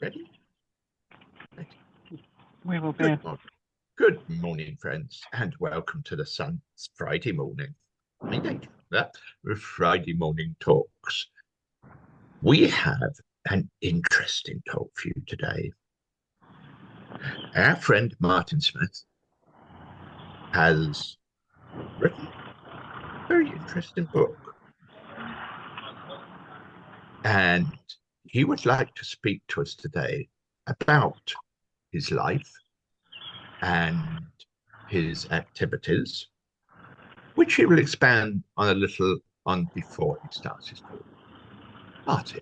Ready? Ready. We will be. Good morning, friends, and welcome to the Sun's Friday morning. Friday morning talks. We have an interesting talk for you today. Our friend Martin Smith has written a very interesting book, and he would like to speak to us today about his life and his activities, which he will expand on a little on before he starts his talk. Martin.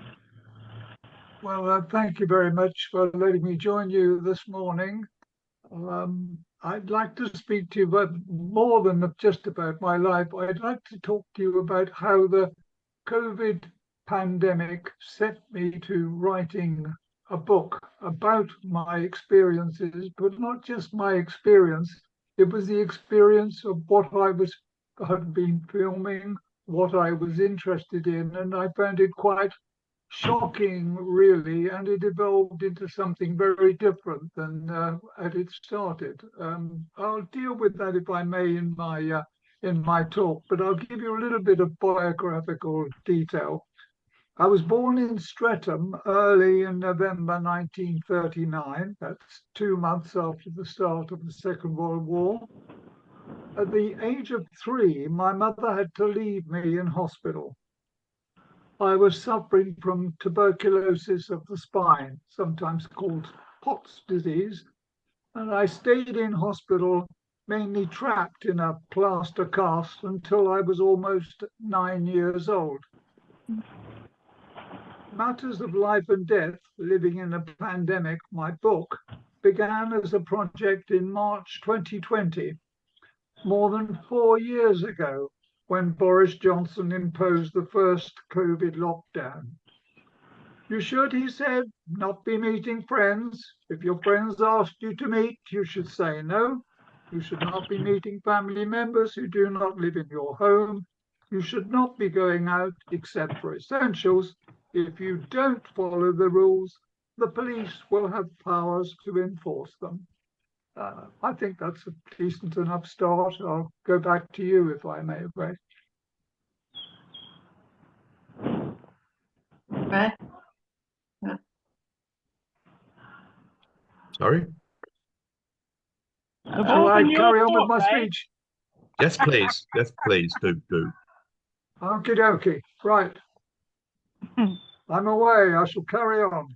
Well, thank you very much for letting me join you this morning. I'd like to speak to you about more than just about my life. I'd like to talk to you about how the COVID pandemic set me to writing a book about my experiences, but not just my experience. It was the experience of what had been filming, what I was interested in, and I found it quite shocking, really, and it evolved into something very different than as it started. I'll deal with that, if I may, in my talk, but I'll give you a little bit of biographical detail. I was born in Streatham early in November 1939. That's 2 months after the start of the Second World War. At the age of 3, my mother had to leave me in hospital. I was suffering from tuberculosis of the spine, sometimes called Pott's disease, and I stayed in hospital, mainly trapped in a plaster cast until I was almost 9 years old. Matters of Life and Death, Living in a Pandemic, my book, began as a project in March 2020, more than 4 years ago, when Boris Johnson imposed the first COVID lockdown. You should, he said, not be meeting friends. If your friends asked you to meet, you should say no. You should not be meeting family members who do not live in your home. You should not be going out except for essentials. If you don't follow the rules, the police will have powers to enforce them. I think that's a decent enough start. I'll go back to you, if I may, Ray. Ray? Yeah. Sorry? Shall I carry on with my speech? Yes, please. Yes, please. Do. Okie dokie. Right. I'm away. I shall carry on.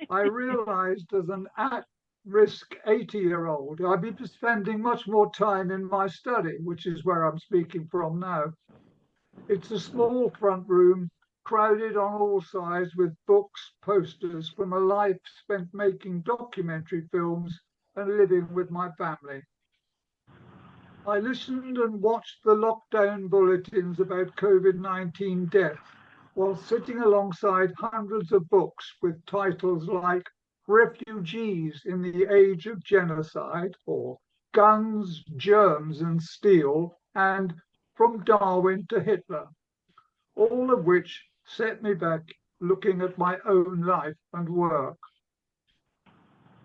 I realized as an at-risk 80-year-old, I'd be spending much more time in my study, which is where I'm speaking from now. It's a small front room, crowded on all sides with books, posters from a life spent making documentary films and living with my family. I listened and watched the lockdown bulletins about COVID-19 death while sitting alongside hundreds of books with titles like Refugees in the Age of Genocide, or Guns, Germs and Steel, and From Darwin to Hitler, all of which set me back looking at my own life and work.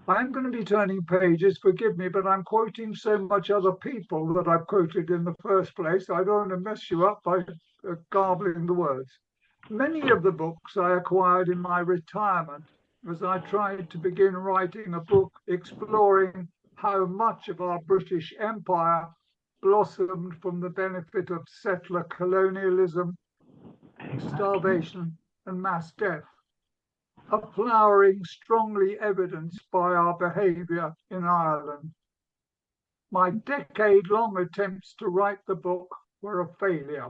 I'm going to be turning pages, forgive me, but I'm quoting so much other people that I've quoted in the first place. I don't want to mess you up by garbling the words. Many of the books I acquired in my retirement as I tried to begin writing a book exploring how much of our British Empire blossomed from the benefit of settler colonialism, starvation, and mass death, a flowering strongly evidenced by our behaviour in Ireland. My decade-long attempts to write the book were a failure.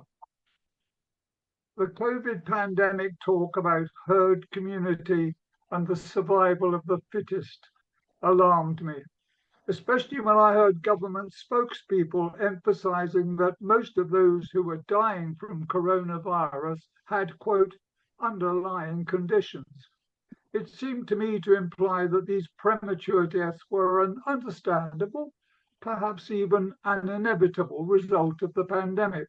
The COVID pandemic talk about herd community and the survival of the fittest alarmed me, especially when I heard government spokespeople emphasizing that most of those who were dying from coronavirus had, quote, underlying conditions. It seemed to me to imply that these premature deaths were an understandable, perhaps even an inevitable result of the pandemic.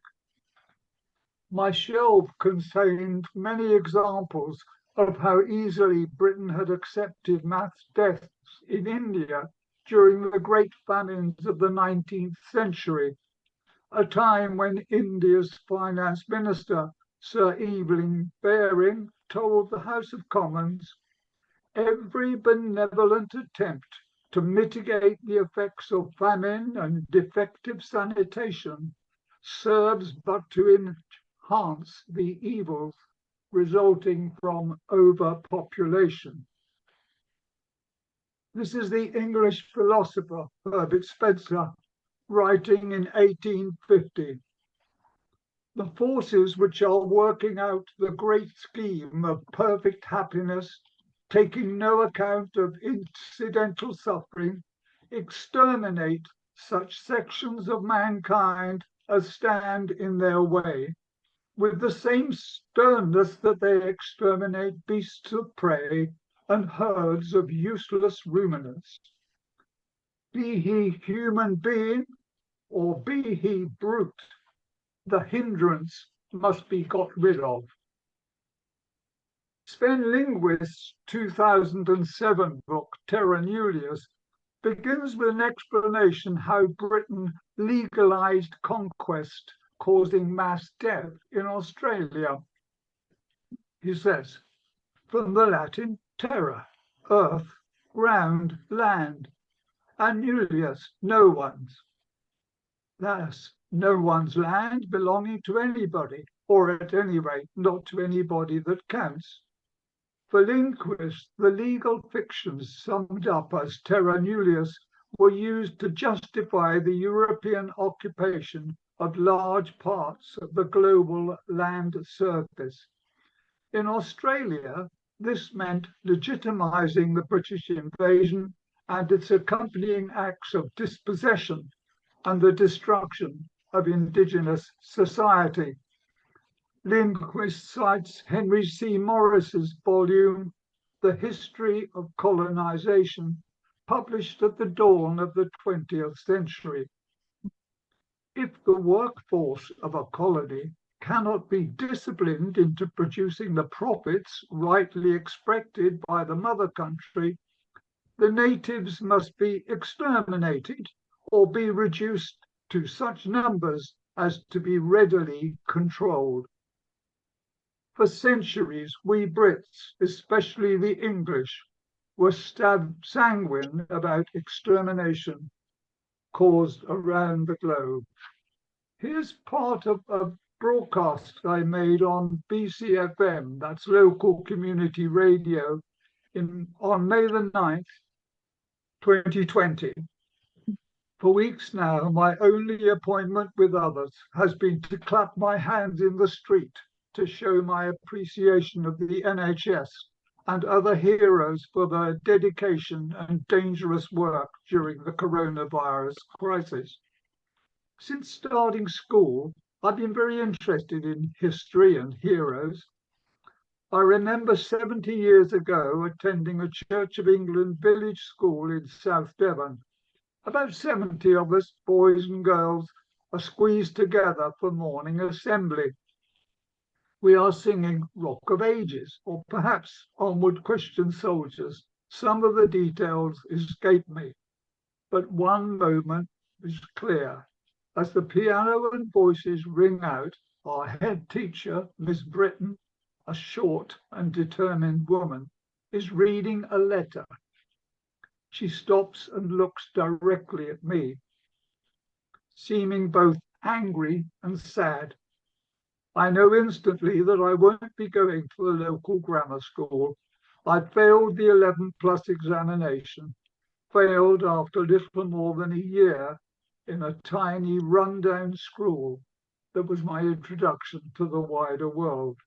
My shelf contained many examples of how easily Britain had accepted mass deaths in India during the great famines of the 19th century, a time when India's finance minister, Sir Evelyn Baring, told the House of Commons, "Every benevolent attempt to mitigate the effects of famine and defective sanitation serves but to enhance the evils resulting from overpopulation." This is the English philosopher Herbert Spencer writing in 1850. The forces which are working out the great scheme of perfect happiness, taking no account of incidental suffering, exterminate such sections of mankind as stand in their way, with the same sternness that they exterminate beasts of prey and herds of useless ruminants. Be he human being or be he brute, the hindrance must be got rid of. Sven Lindqvist's 2007 book, Terra Nullius, begins with an explanation how Britain legalized conquest causing mass death in Australia. He says, from the Latin terra, earth, ground, land, and nullius, no one's. Thus, no one's land belonging to anybody, or at any rate, not to anybody that counts. For Lindqvist, the legal fictions summed up as terra nullius were used to justify the European occupation of large parts of the global land surface. In Australia, this meant legitimizing the British invasion and its accompanying acts of dispossession and the destruction of indigenous society. Lindqvist cites Henry C. Morris's volume, The History of Colonization, published at the dawn of the 20th century. If the workforce of a colony cannot be disciplined into producing the profits rightly expected by the mother country, the natives must be exterminated or be reduced to such numbers as to be readily controlled. For centuries, we Brits, especially the English, were sanguine about extermination caused around the globe. Here's part of a broadcast I made on BCFM, that's local community radio, on May the 9th, 2020. For weeks now, my only appointment with others has been to clap my hands in the street to show my appreciation of the NHS and other heroes for their dedication and dangerous work during the coronavirus crisis. Since starting school, I've been very interested in history and heroes. I remember 70 years ago attending a Church of England village school in South Devon. About 70 of us, boys and girls, are squeezed together for morning assembly. We are singing Rock of Ages, or perhaps Onward Christian Soldiers. Some of the details escape me, but one moment is clear. As the piano and voices ring out, our head teacher, Miss Britton, a short and determined woman, is reading a letter. She stops and looks directly at me, seeming both angry and sad. I know instantly that I won't be going to the local grammar school. I failed the 11+ examination, failed after little more than a year in a tiny rundown school that was my introduction to the wider world.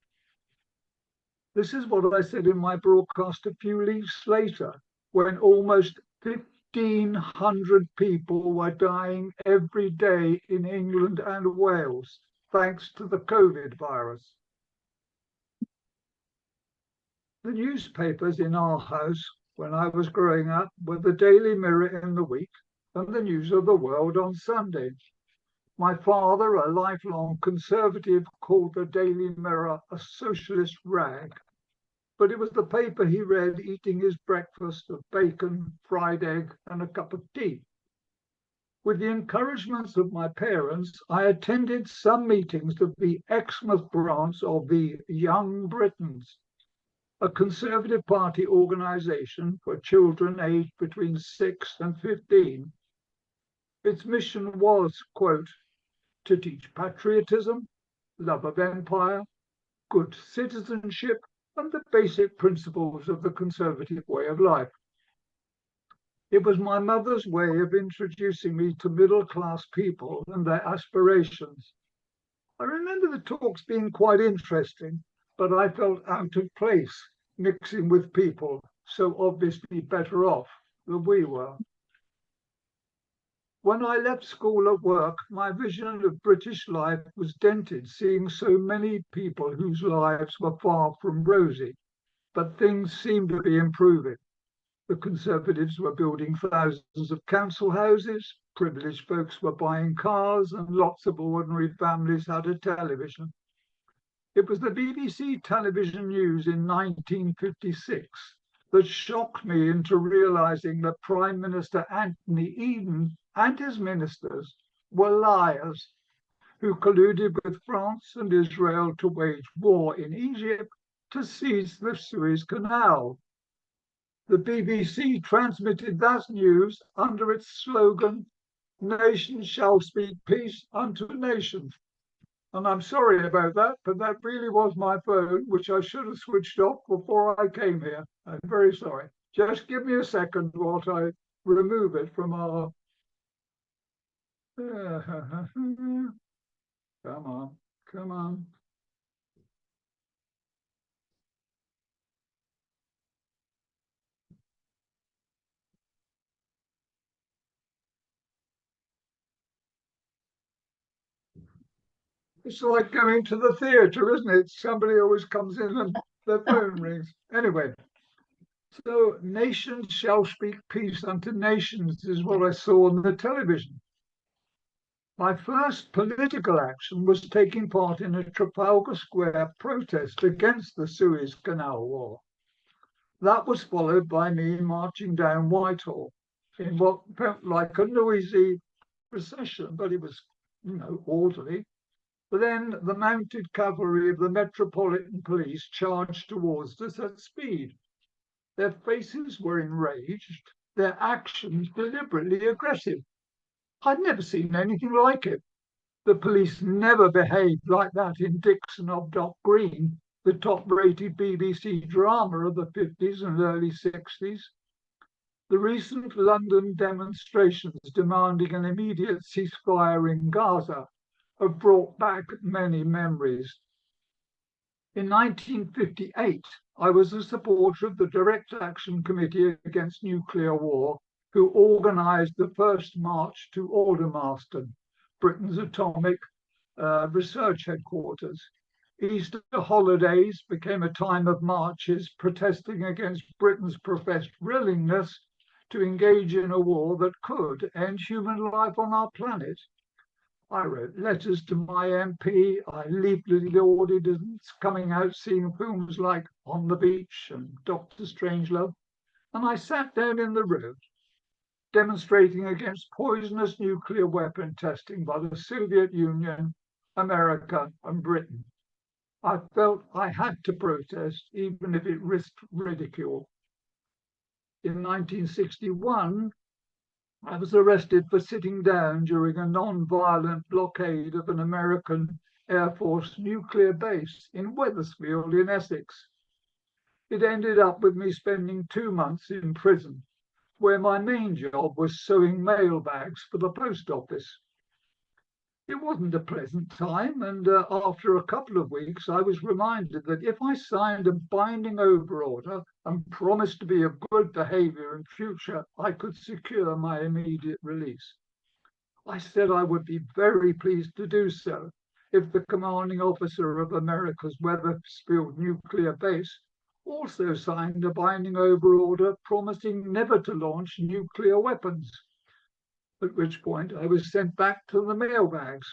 This is what I said in my broadcast a few weeks later, when almost 1,500 people were dying every day in England and Wales, thanks to the COVID virus. The newspapers in our house when I was growing up were the Daily Mirror in the week and the News of the World on Sunday. My father, a lifelong conservative, called the Daily Mirror a socialist rag. but it was the paper he read eating his breakfast of bacon, fried egg, and a cup of tea. With the encouragements of my parents, I attended some meetings of the Exmouth branch of the Young Britons, a Conservative Party organisation for children aged between 6 and 15. Its mission was, quote, to teach patriotism, love of empire, good citizenship, and the basic principles of the Conservative way of life. It was my mother's way of introducing me to middle-class people and their aspirations. I remember the talks being quite interesting, but I felt out of place mixing with people so obviously better off than we were. When I left school at work, my vision of British life was dented, seeing so many people whose lives were far from rosy, but things seemed to be improving. The Conservatives were building thousands of council houses, privileged folks were buying cars, and lots of ordinary families had a television. It was the BBC television news in 1956 that shocked me into realizing that Prime Minister Anthony Eden and his ministers were liars who colluded with France and Israel to wage war in Egypt to seize the Suez Canal. The BBC transmitted that news under its slogan, "Nations shall speak peace unto nations." And I'm sorry about that, but that really was my phone, which I should have switched off before I came here. I'm very sorry. Just give me a second while I remove it from our... Come on, come on. It's like going to the theatre, isn't it? Somebody always comes in and their phone rings. Anyway, so nations shall speak peace unto nations is what I saw on the television. My first political action was taking part in a Trafalgar Square protest against the Suez Canal War. That was followed by me marching down Whitehall in what felt like a noisy procession, but it was, orderly. But then the mounted cavalry of the Metropolitan Police charged towards us at speed. Their faces were enraged, their actions deliberately aggressive. I'd never seen anything like it. The police never behaved like that in Dixon of Dock Green, the top-rated BBC drama of the 50s and early 60s. The recent London demonstrations demanding an immediate ceasefire in Gaza have brought back many memories. In 1958, I was a supporter of the Direct Action Committee Against Nuclear War, who organised the first march to Aldermaston, Britain's atomic research headquarters. Easter holidays became a time of marches protesting against Britain's professed willingness to engage in a war that could end human life on our planet. I wrote letters to my MP, I leafleted audiences coming out seeing films like On the Beach and Dr. Strangelove, and I sat down in the road demonstrating against poisonous nuclear weapon testing by the Soviet Union, America, and Britain. I felt I had to protest, even if it risked ridicule. In 1961, I was arrested for sitting down during a non-violent blockade of an American Air Force nuclear base in Wethersfield in Essex. It ended up with me spending 2 months in prison, where my main job was sewing mail bags for the post office. It wasn't a pleasant time, and after a couple of weeks, I was reminded that if I signed a binding over order and promised to be of good behavior in future, I could secure my immediate release. I said I would be very pleased to do so if the commanding officer of America's Wethersfield nuclear base also signed a binding over order promising never to launch nuclear weapons, at which point I was sent back to the mailbags.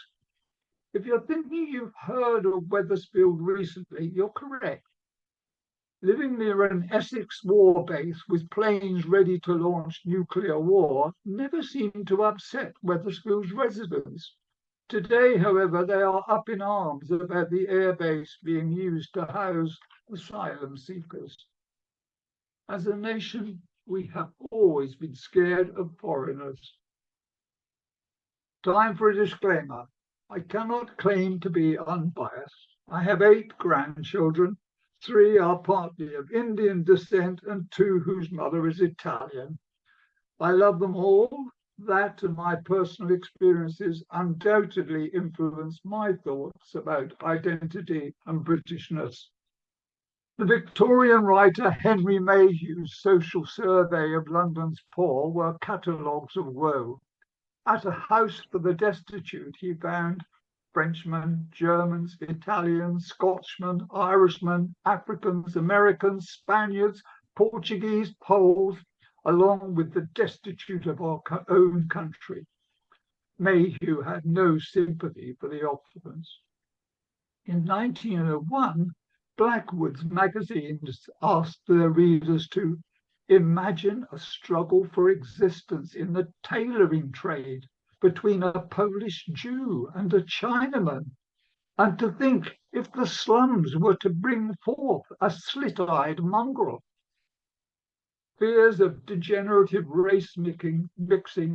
If you're thinking you've heard of Wethersfield recently, you're correct. Living near an Essex war base with planes ready to launch nuclear war never seemed to upset Wethersfield's residents. Today, however, they are up in arms about the airbase being used to house asylum seekers. As a nation, we have always been scared of foreigners. Time for a disclaimer. I cannot claim to be unbiased. I have 8 grandchildren. 3 are partly of Indian descent and 2 whose mother is Italian. I love them all. That and my personal experiences undoubtedly influence my thoughts about identity and Britishness. The Victorian writer Henry Mayhew's social survey of London's poor were catalogues of woe. At a house for the destitute, he found Frenchmen, Germans, Italians, Scotchmen, Irishmen, Africans, Americans, Spaniards, Portuguese, Poles, along with the destitute of our own country. Mayhew had no sympathy for the occupants. In 1901, Blackwood's magazines asked their readers to imagine a struggle for existence in the tailoring trade between a Polish Jew and a Chinaman, and to think if the slums were to bring forth a slit-eyed mongrel. Fears of degenerative race mixing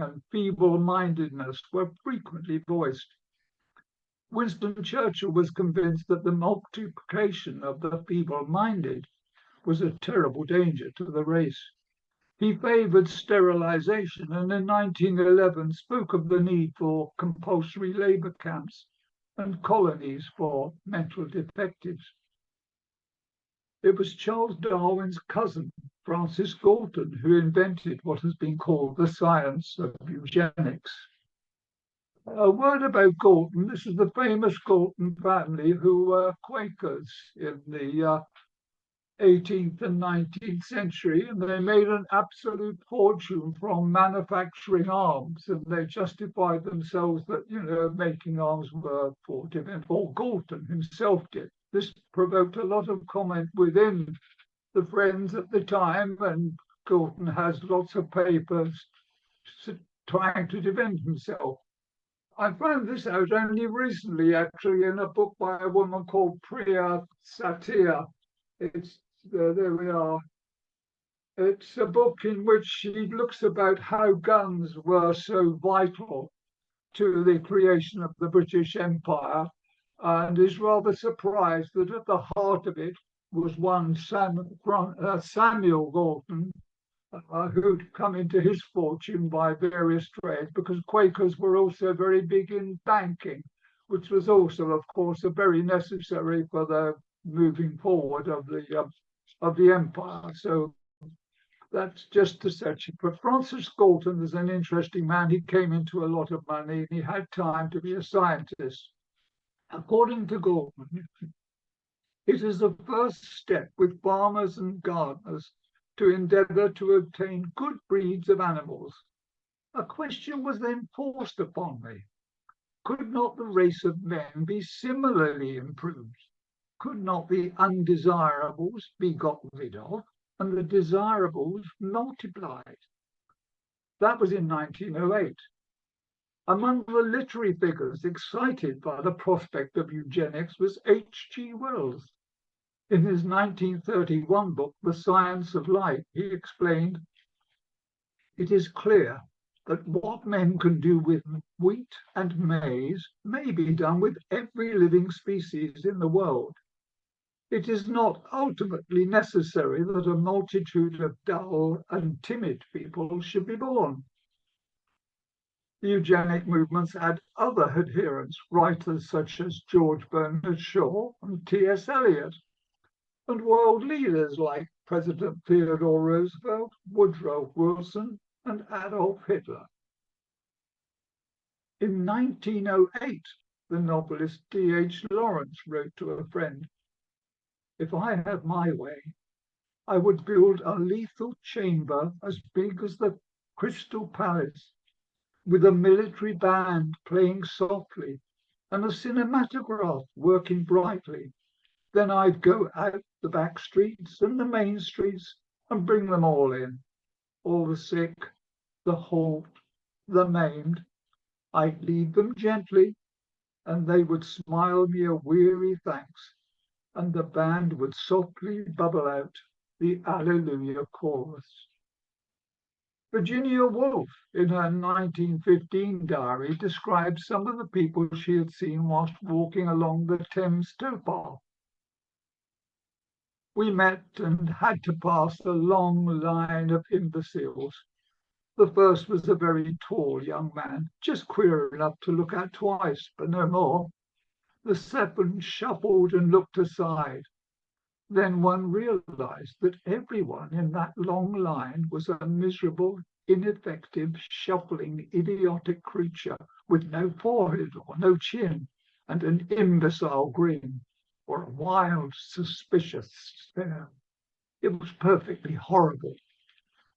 and feeble-mindedness were frequently voiced. Winston Churchill was convinced that the multiplication of the feeble-minded was a terrible danger to the race. He favoured sterilisation and in 1911 spoke of the need for compulsory labour camps and colonies for mental defectives. It was Charles Darwin's cousin, Francis Galton, who invented what has been called the science of eugenics. A word about Galton. This is the famous Galton family who were Quakers in the 18th and 19th century, and they made an absolute fortune from manufacturing arms, and they justified themselves that, making arms were for different, or Galton himself did. This provoked a lot of comment within the Friends at the time, and Galton has lots of papers trying to defend himself. I found this out only recently, actually, in a book by a woman called Priya Satia. There we are. It's a book in which she looks about how guns were so vital to the creation of the British Empire, and is rather surprised that at the heart of it was one Samuel Galton, who'd come into his fortune by various trades, because Quakers were also very big in banking, which was also, of course, very necessary for the moving forward of the empire. So that's just to search it. But Francis Galton is an interesting man. He came into a lot of money and he had time to be a scientist. According to Galton, it is the first step with farmers and gardeners to endeavour to obtain good breeds of animals. A question was then forced upon me. Could not the race of men be similarly improved? Could not the undesirables be got rid of and the desirables multiplied? That was in 1908. Among the literary figures excited by the prospect of eugenics was H.G. Wells. In his 1931 book, The Science of Life, he explained, "It is clear that what men can do with wheat and maize may be done with every living species in the world. It is not ultimately necessary that a multitude of dull and timid people should be born." The eugenic movements had other adherents, writers such as George Bernard Shaw and T.S. Eliot, and world leaders like President Theodore Roosevelt, Woodrow Wilson, and Adolf Hitler. In 1908, the novelist D.H. Lawrence wrote to a friend, "If I had my way, I would build a lethal chamber as big as the Crystal Palace, with a military band playing softly and a cinematograph working brightly, Then I'd go out the back streets and the main streets and bring them all in, all the sick, the halt, the maimed. I'd lead them gently, and they would smile me a weary thanks, and the band would softly bubble out the Alleluia chorus. Virginia Woolf, in her 1915 diary, describes some of the people she had seen whilst walking along the Thames towpath. We met and had to pass a long line of imbeciles. The first was a very tall young man, just queer enough to look at twice, but no more. The second shuffled and looked aside. Then one realized that everyone in that long line was a miserable, ineffective, shuffling, idiotic creature with no forehead or no chin and an imbecile grin or a wild, suspicious stare. It was perfectly horrible.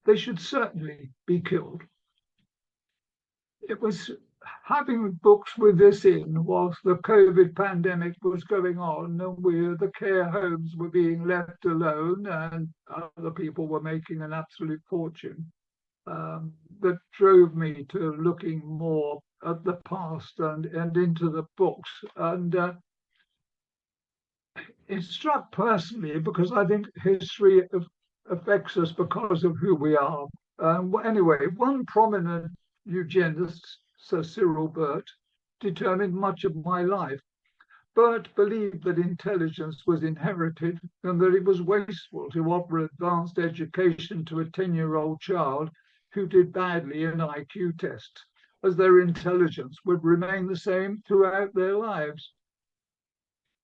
They should certainly be killed. It was having books with this in whilst the COVID pandemic was going on and the care homes were being left alone and other people were making an absolute fortune, that drove me to looking more at the past and into the books. And it struck personally because I think history affects us because of who we are. Anyway, one prominent eugenist, Sir Cyril Bert, determined much of my life. Bert believed that intelligence was inherited and that it was wasteful to offer advanced education to a 10-year-old child who did badly in IQ tests, as their intelligence would remain the same throughout their lives.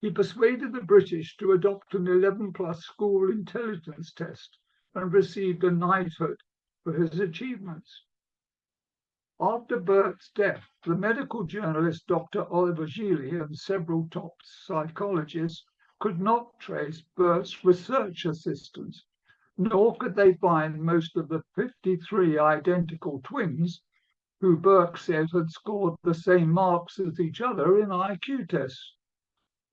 He persuaded the British to adopt an 11-plus school intelligence test and received a knighthood for his achievements. After Bert's death, the medical journalist Dr. Oliver Gili and several top psychologists could not trace Bert's research assistants, nor could they find most of the 53 identical twins who Bert said had scored the same marks as each other in IQ tests.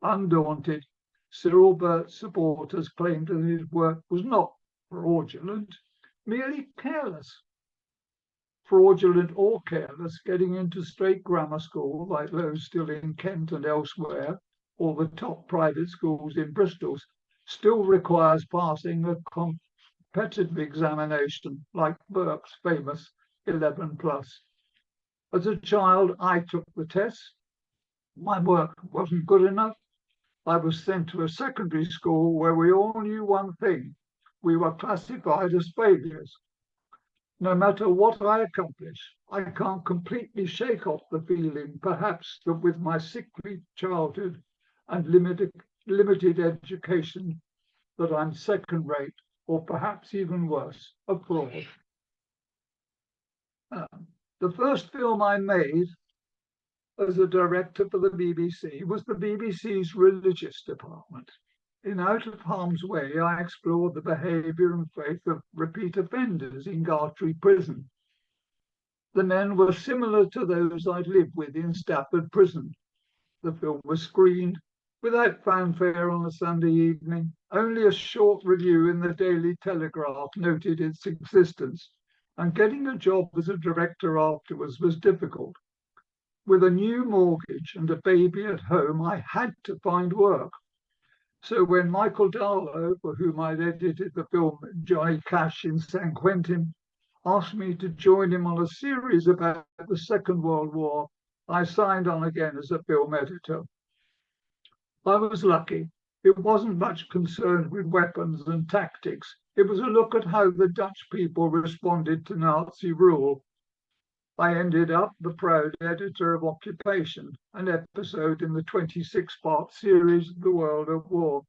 Undaunted, Cyril Bert's supporters claimed that his work was not fraudulent, merely careless. Fraudulent or careless, getting into straight grammar school, like those still in Kent and elsewhere, or the top private schools in Bristol, still requires passing a competitive examination like Bert's famous 11 plus. As a child, I took the test. My work wasn't good enough. I was sent to a secondary school where we all knew one thing. We were classified as failures. No matter what I accomplish, I can't completely shake off the feeling, perhaps, that with my sickly childhood and limited education, that I'm second-rate, or perhaps even worse, a fraud. The first film I made as a director for the BBC was the BBC's religious department. In Out of Harm's Way, I explored the behaviour and faith of repeat offenders in Gartree Prison. The men were similar to those I'd lived with in Stafford Prison. The film was screened without fanfare on a Sunday evening. Only a short review in the Daily Telegraph noted its existence, and getting a job as a director afterwards was difficult. With a new mortgage and a baby at home, I had to find work. So when Michael Darlow, for whom I'd edited the film Johnny Cash in San Quentin, asked me to join him on a series about the Second World War, I signed on again as a film editor. I was lucky. It wasn't much concerned with weapons and tactics. It was a look at how the Dutch people responded to Nazi rule. I ended up the proud editor of Occupation, an episode in the 26-part series The World at War.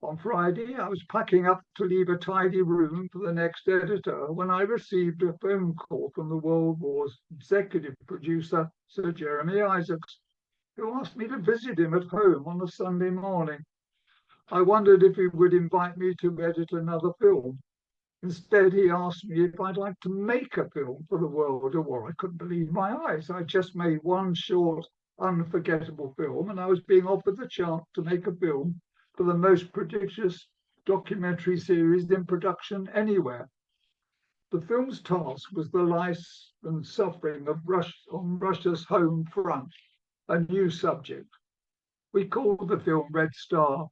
On Friday, I was packing up to leave a tidy room for the next editor when I received a phone call from the World War's executive producer, Sir Jeremy Isaacs, who asked me to visit him at home on a Sunday morning. I wondered if he would invite me to edit another film. Instead, he asked me if I'd like to make a film for the World at War. I couldn't believe my eyes. I just made one short, unforgettable film, and I was being offered the chance to make a film for the most prodigious documentary series in production anywhere. The film's task was the life and suffering of on Russia's home front, a new subject. We called the film Red Star.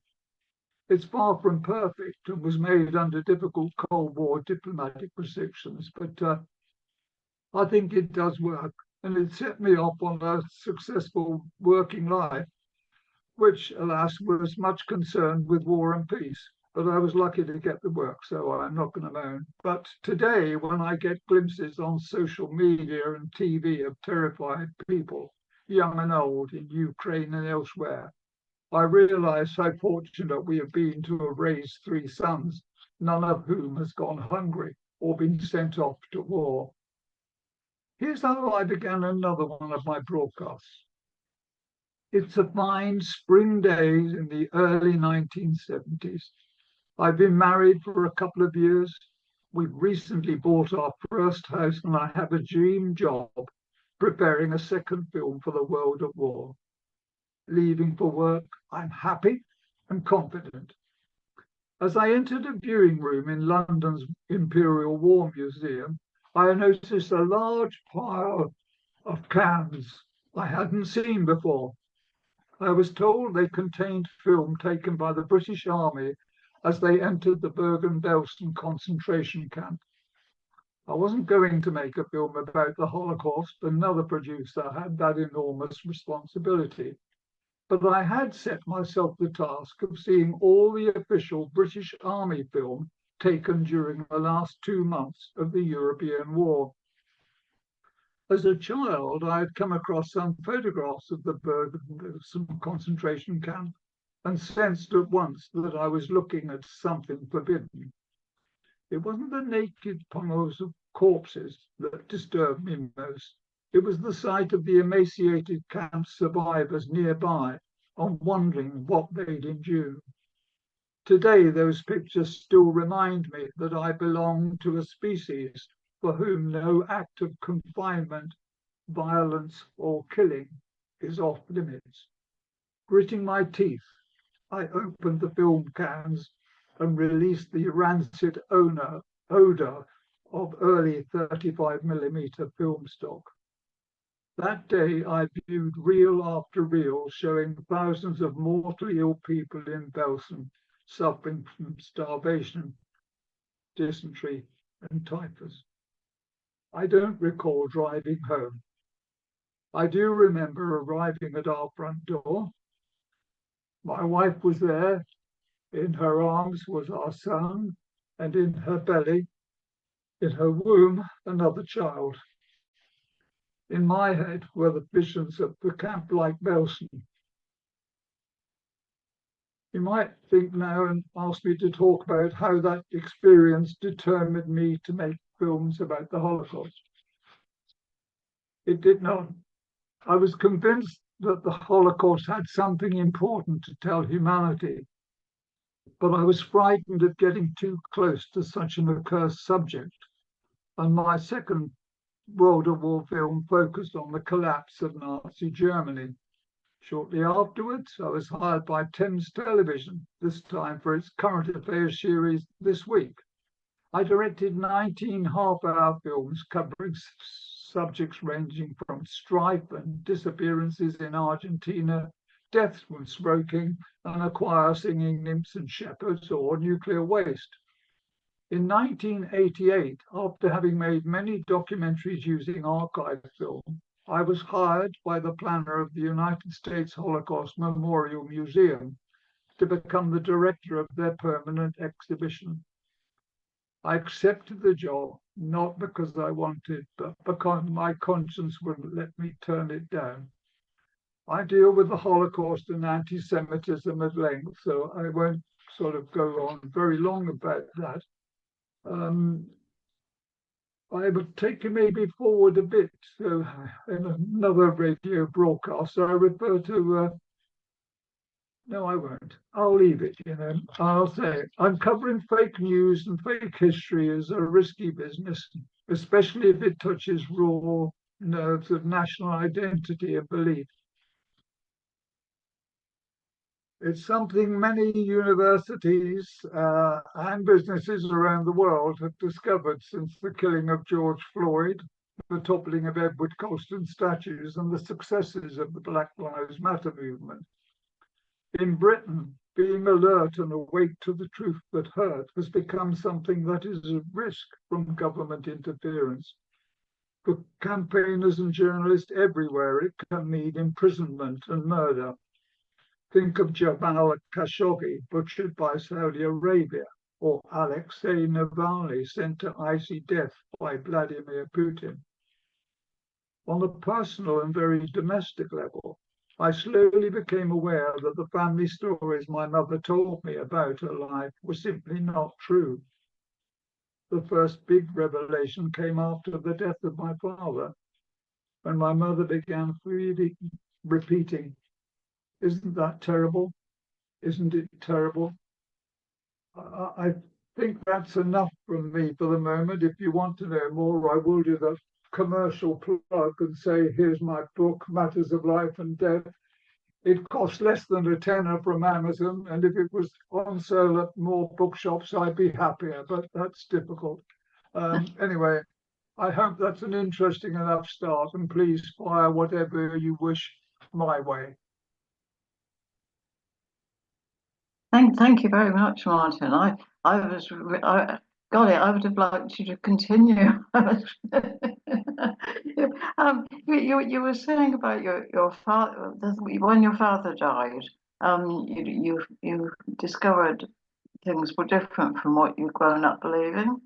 It's far from perfect and was made under difficult Cold War diplomatic restrictions, but I think it does work, and it set me off on a successful working life, which, alas, was much concerned with war and peace. But I was lucky to get the work, so I'm not going to moan. But today, when I get glimpses on social media and TV of terrified people, young and old, in Ukraine and elsewhere, I realize how fortunate we have been to have raised 3 sons, none of whom has gone hungry or been sent off to war. Here's how I began another one of my broadcasts. It's a fine spring day in the early 1970s. I've been married for a couple of years. We've recently bought our first house, and I have a dream job preparing a second film for the world of war. Leaving for work, I'm happy and confident. As I entered a viewing room in London's Imperial War Museum, I noticed a large pile of cans I hadn't seen before. I was told they contained film taken by the British Army as they entered the Bergen Bston concentration camp. I wasn't going to make a film about the Holocaust. Another producer had that enormous responsibility. But I had set myself the task of seeing all the official British Army film taken during the last 2 months of the European war. As a child, I had come across some photographs of the Bergen concentration camp and sensed at once that I was looking at something forbidden. It wasn't the naked piles of corpses that disturbed me most. It was the sight of the emaciated camp survivors nearby and wondering what they'd endured. Today, those pictures still remind me that I belong to a species for whom no act of confinement, violence, or killing is off limits. Gritting my teeth, I opened the film cans and released the rancid odor of early 35mm film stock. That day, I viewed reel after reel showing thousands of mortally ill people in Bston suffering from starvation, dysentery, and typhus. I don't recall driving home. I do remember arriving at our front door. My wife was there. In her arms was our son, and in her belly, in her womb, another child. In my head were the visions of the camp like Bston. You might think now and ask me to talk about how that experience determined me to make films about the Holocaust. It did not. I was convinced that the Holocaust had something important to tell humanity, but I was frightened of getting too close to such an accursed subject, and my second World War film focused on the collapse of Nazi Germany. Shortly afterwards, I was hired by Thames Television, this time for its current affairs series This Week. I directed 19 half-hour films covering subjects ranging from strife and disappearances in Argentina, deaths from smoking, and a choir singing nymphs and shepherds, or nuclear waste. In 1988, after having made many documentaries using archive film, I was hired by the planner of the United States Holocaust Memorial Museum to become the director of their permanent exhibition. I accepted the job, not because I wanted, but because my conscience wouldn't let me turn it down. I deal with the Holocaust and anti-Semitism at length, so I won't sort of go on very long about that. I would take you maybe forward a bit. So in another radio broadcast, I refer to, no, I won't. I'll leave it, I'll say uncovering fake news and fake history is a risky business, especially if it touches raw nerves of national identity and belief. It's something many universities and businesses around the world have discovered since the killing of George Floyd, the toppling of Edward Colston statues, and the successes of the Black Lives Matter movement. In Britain, being alert and awake to the truth that hurt has become something that is at risk from government interference. For campaigners and journalists everywhere, it can mean imprisonment and murder. Think of Jamal Khashoggi, butchered by Saudi Arabia, or Alexei Navalny, sent to icy death by Vladimir Putin. On a personal and very domestic level, I slowly became aware that the family stories my mother told me about her life were simply not true. The first big revelation came after the death of my father, when my mother began repeating, "Isn't that terrible? Isn't it terrible?" I think that's enough from me for the moment. If you want to know more, I will do the commercial plug and say, here's my book, Matters of Life and Death. It costs less than a tenner from Amazon, and if it was on sale at more bookshops, I'd be happier, but that's difficult. Anyway, I hope that's an interesting enough start, and please fire whatever you wish my way. Thank you very much, Martin. I would have liked you to continue. You were saying about your father, when your father died, you discovered things were different from what you'd grown up believing.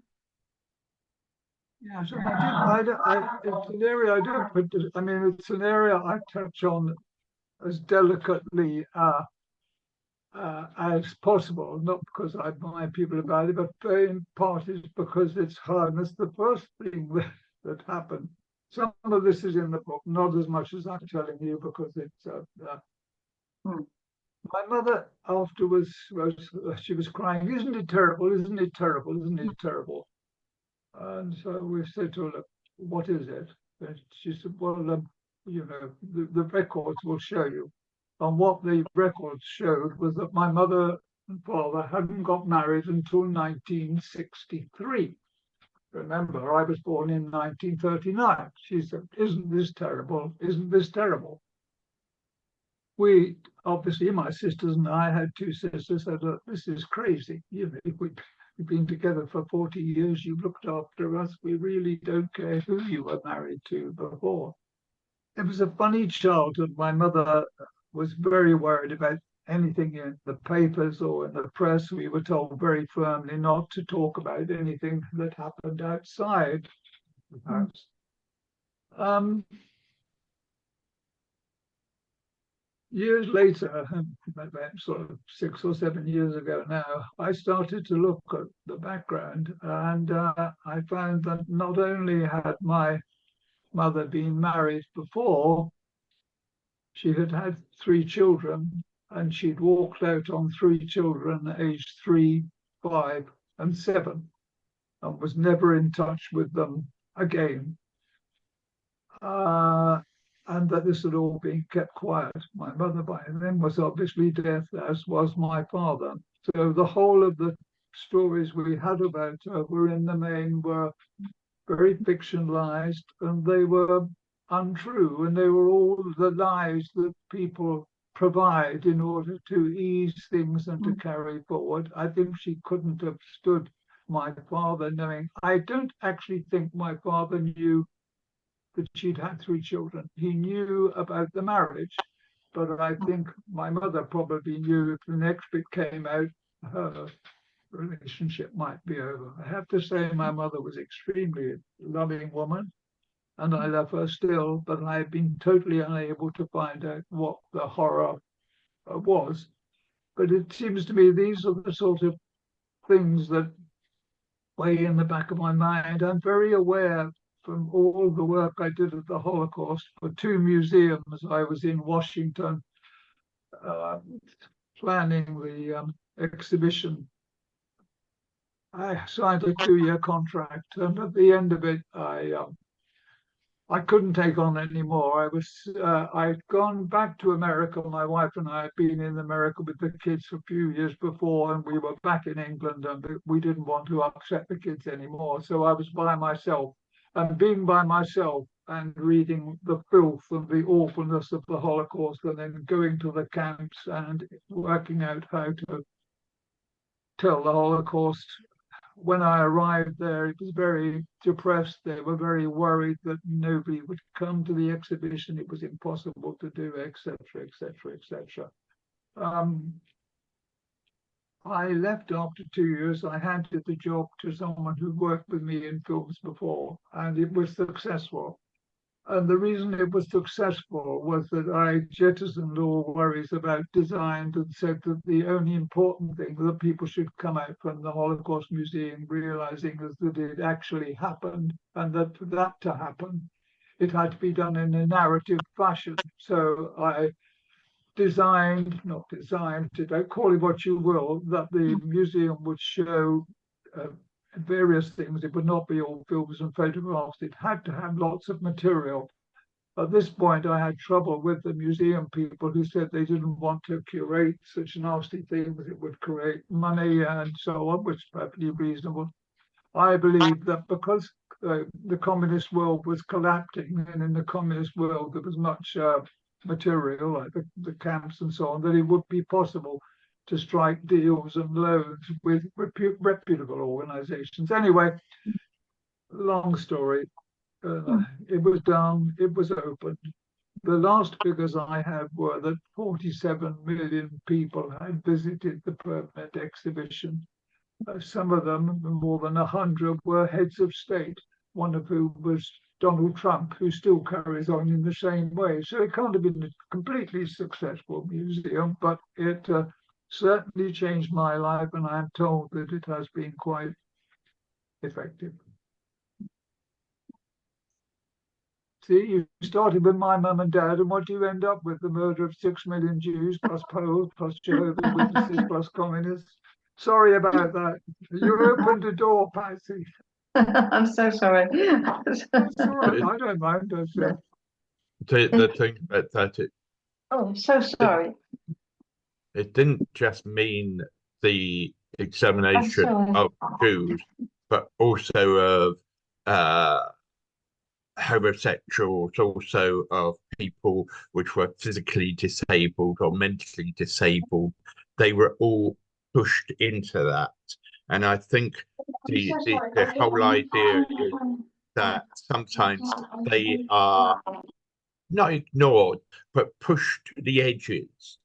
Yeah, so it's an area I don't, but I mean, it's an area I touch on as delicately as possible, not because I admire people about it, but in part is because it's hard. And it's the first thing that happened. Some of this is in the book, not as much as I'm telling you, because it's. My mother afterwards she was crying, "Isn't it terrible? Isn't it terrible? Isn't it terrible?" And so we said to her, "Look, what is it?" And she said, "Well, you know, the records will show you." And what the records showed was that my mother and father hadn't got married until 1963. Remember, I was born in 1939. She said, "Isn't this terrible? Isn't this terrible?" We, obviously, my sisters and I had two sisters, said, "Look, this is crazy. You know, we've been together for 40 years. You've looked after us. We really don't care who you were married to before." It was a funny childhood. My mother was very worried about anything in the papers or in the press. We were told very firmly not to talk about anything that happened outside the house. Years later, about sort of 6 or 7 years ago now, I started to look at the background, and I found that not only had my mother been married before, she had had 3 children, and she'd walked out on 3 children aged 3, 5, and 7, and was never in touch with them again. And that this had all been kept quiet. My mother by then was obviously dead, as was my father. So the whole of the stories we had about her were in the main were very fictionalized, and they were untrue, and they were all the lies that people provide in order to ease things and to carry forward. I think she couldn't have stood my father knowing. I don't actually think my father knew that she'd had 3 children. He knew about the marriage, but I think my mother probably knew if the next bit came out, her relationship might be over. I have to say my mother was extremely loving woman, and I love her still, but I've been totally unable to find out what the horror was. But it seems to me these are the sort of things that weigh in the back of my mind. I'm very aware from all the work I did at the Holocaust for 2 museums. I was in Washington planning the exhibition. I signed a 2-year contract, and at the end of it, I I couldn't take on anymore. I'd gone back to America. My wife and I had been in America with the kids a few years before, and we were back in England, and we didn't want to upset the kids anymore. So I was by myself, and being by myself and reading the filth and the awfulness of the Holocaust, and then going to the camps and working out how to tell the Holocaust. When I arrived there, it was very depressed. They were very worried that nobody would come to the exhibition. It was impossible to do, etc., etc., etc. I left after 2 years. I handed the job to someone who worked with me in films before, and it was successful. And the reason it was successful was that I jettisoned all worries about design and said that the only important thing that people should come out from the Holocaust Museum realizing is that it actually happened, and that for that to happen, it had to be done in a narrative fashion. So I not designed, call it what you will, that the museum would show various things. It would not be all films and photographs. It had to have lots of material. At this point, I had trouble with the museum people who said they didn't want to curate such nasty things. It would create money and so on, which is perfectly reasonable. I believe that because the communist world was collapsing, and in the communist world there was much material, like the camps and so on, that it would be possible to strike deals and loans with reputable organizations. Anyway, long story. It was done, it was opened. The last figures I have were that 47 million people had visited the permanent exhibition. Some of them, more than 100, were heads of state, one of whom was Donald Trump, who still carries on in the same way. So it can't have been a completely successful museum, but it certainly changed my life, and I'm told that it has been quite effective. See, you started with my mum and dad, and what do you end up with? The murder of 6 million Jews, plus Poles, plus Jehovah's Witnesses, plus communists. Sorry about that. You opened a door, Patsy. I'm so sorry. That's all right. I don't mind. The thing that Oh, so sorry. it didn't just mean the extermination of Jews, but also of homosexuals, also of people which were physically disabled or mentally disabled. They were all pushed into that. And I think the whole idea is that sometimes they are not ignored, but pushed to the edges,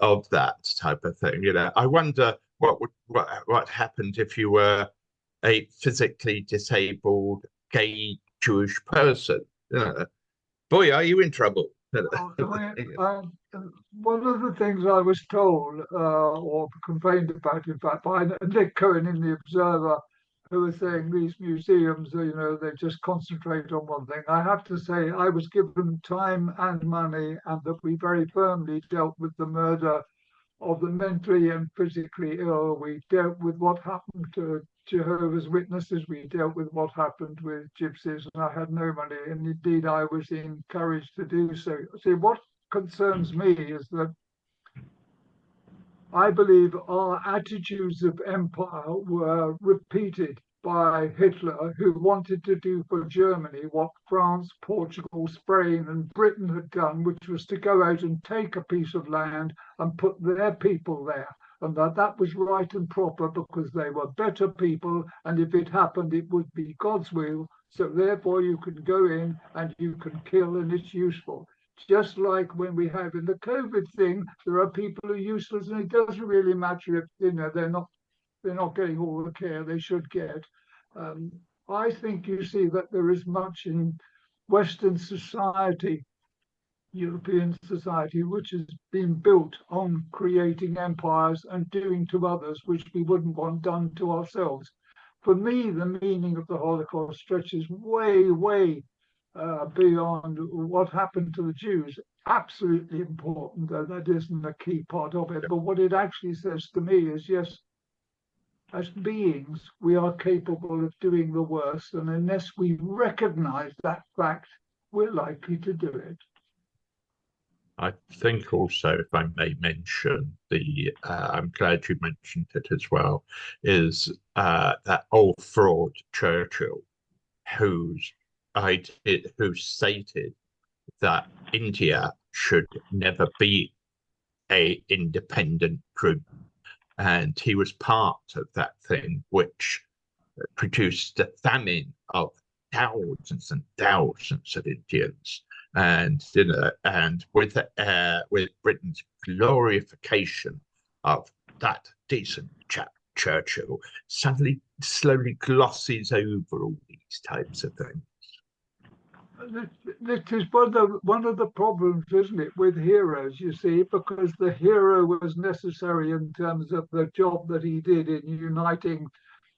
of that type of thing. I wonder what happened if you were a physically disabled gay Jewish person. Boy, are you in trouble. One of the things I was told or complained about, in fact, by Nick Cohen in The Observer, who was saying these museums, they just concentrate on one thing. I have to say, I was given time and money, and that we very firmly dealt with the murder of the mentally and physically ill. We dealt with what happened to Jehovah's Witnesses. We dealt with what happened with gypsies, and I had no money, and indeed I was encouraged to do so. See, what concerns me is that I believe our attitudes of empire were repeated by Hitler, who wanted to do for Germany what France, Portugal, Spain, and Britain had done, which was to go out and take a piece of land and put their people there. And that was right and proper because they were better people. And if it happened, it would be God's will. So therefore, you can go in and you can kill, and it's useful. Just like when we have in the COVID thing, there are people who are useless, and it doesn't really matter if they're not getting all the care they should get. I think you see that there is much in Western society, European society, which has been built on creating empires and doing to others which we wouldn't want done to ourselves. For me, the meaning of the Holocaust stretches way, way beyond what happened to the Jews. Absolutely important, though that isn't a key part of it. But what it actually says to me is, yes, as beings, we are capable of doing the worst, and unless we recognize that fact, we're likely to do it. I think also, if I may mention, I'm glad you mentioned it as well, is that old fraud Churchill, who stated that India should never be a independent group, and he was part of that thing which produced the famine of thousands and thousands of Indians. And with Britain's glorification of that decent chap Churchill, suddenly slowly glosses over all these types of things. This is one of the problems, isn't it, with heroes, you see, because the hero was necessary in terms of the job that he did in uniting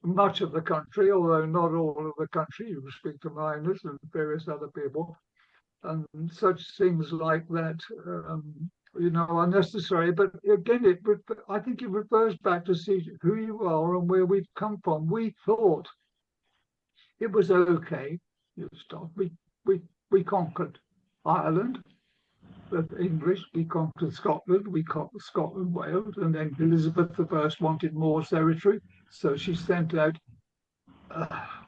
much of the country, although not all of the country. You speak to miners and various other people, and such things like that, are necessary. But again, I think it refers back to see who you are and where we've come from. We thought it was okay. We conquered Ireland, the English. We conquered Scotland. We conquered Scotland, Wales, and then Elizabeth I wanted more territory, so she sent out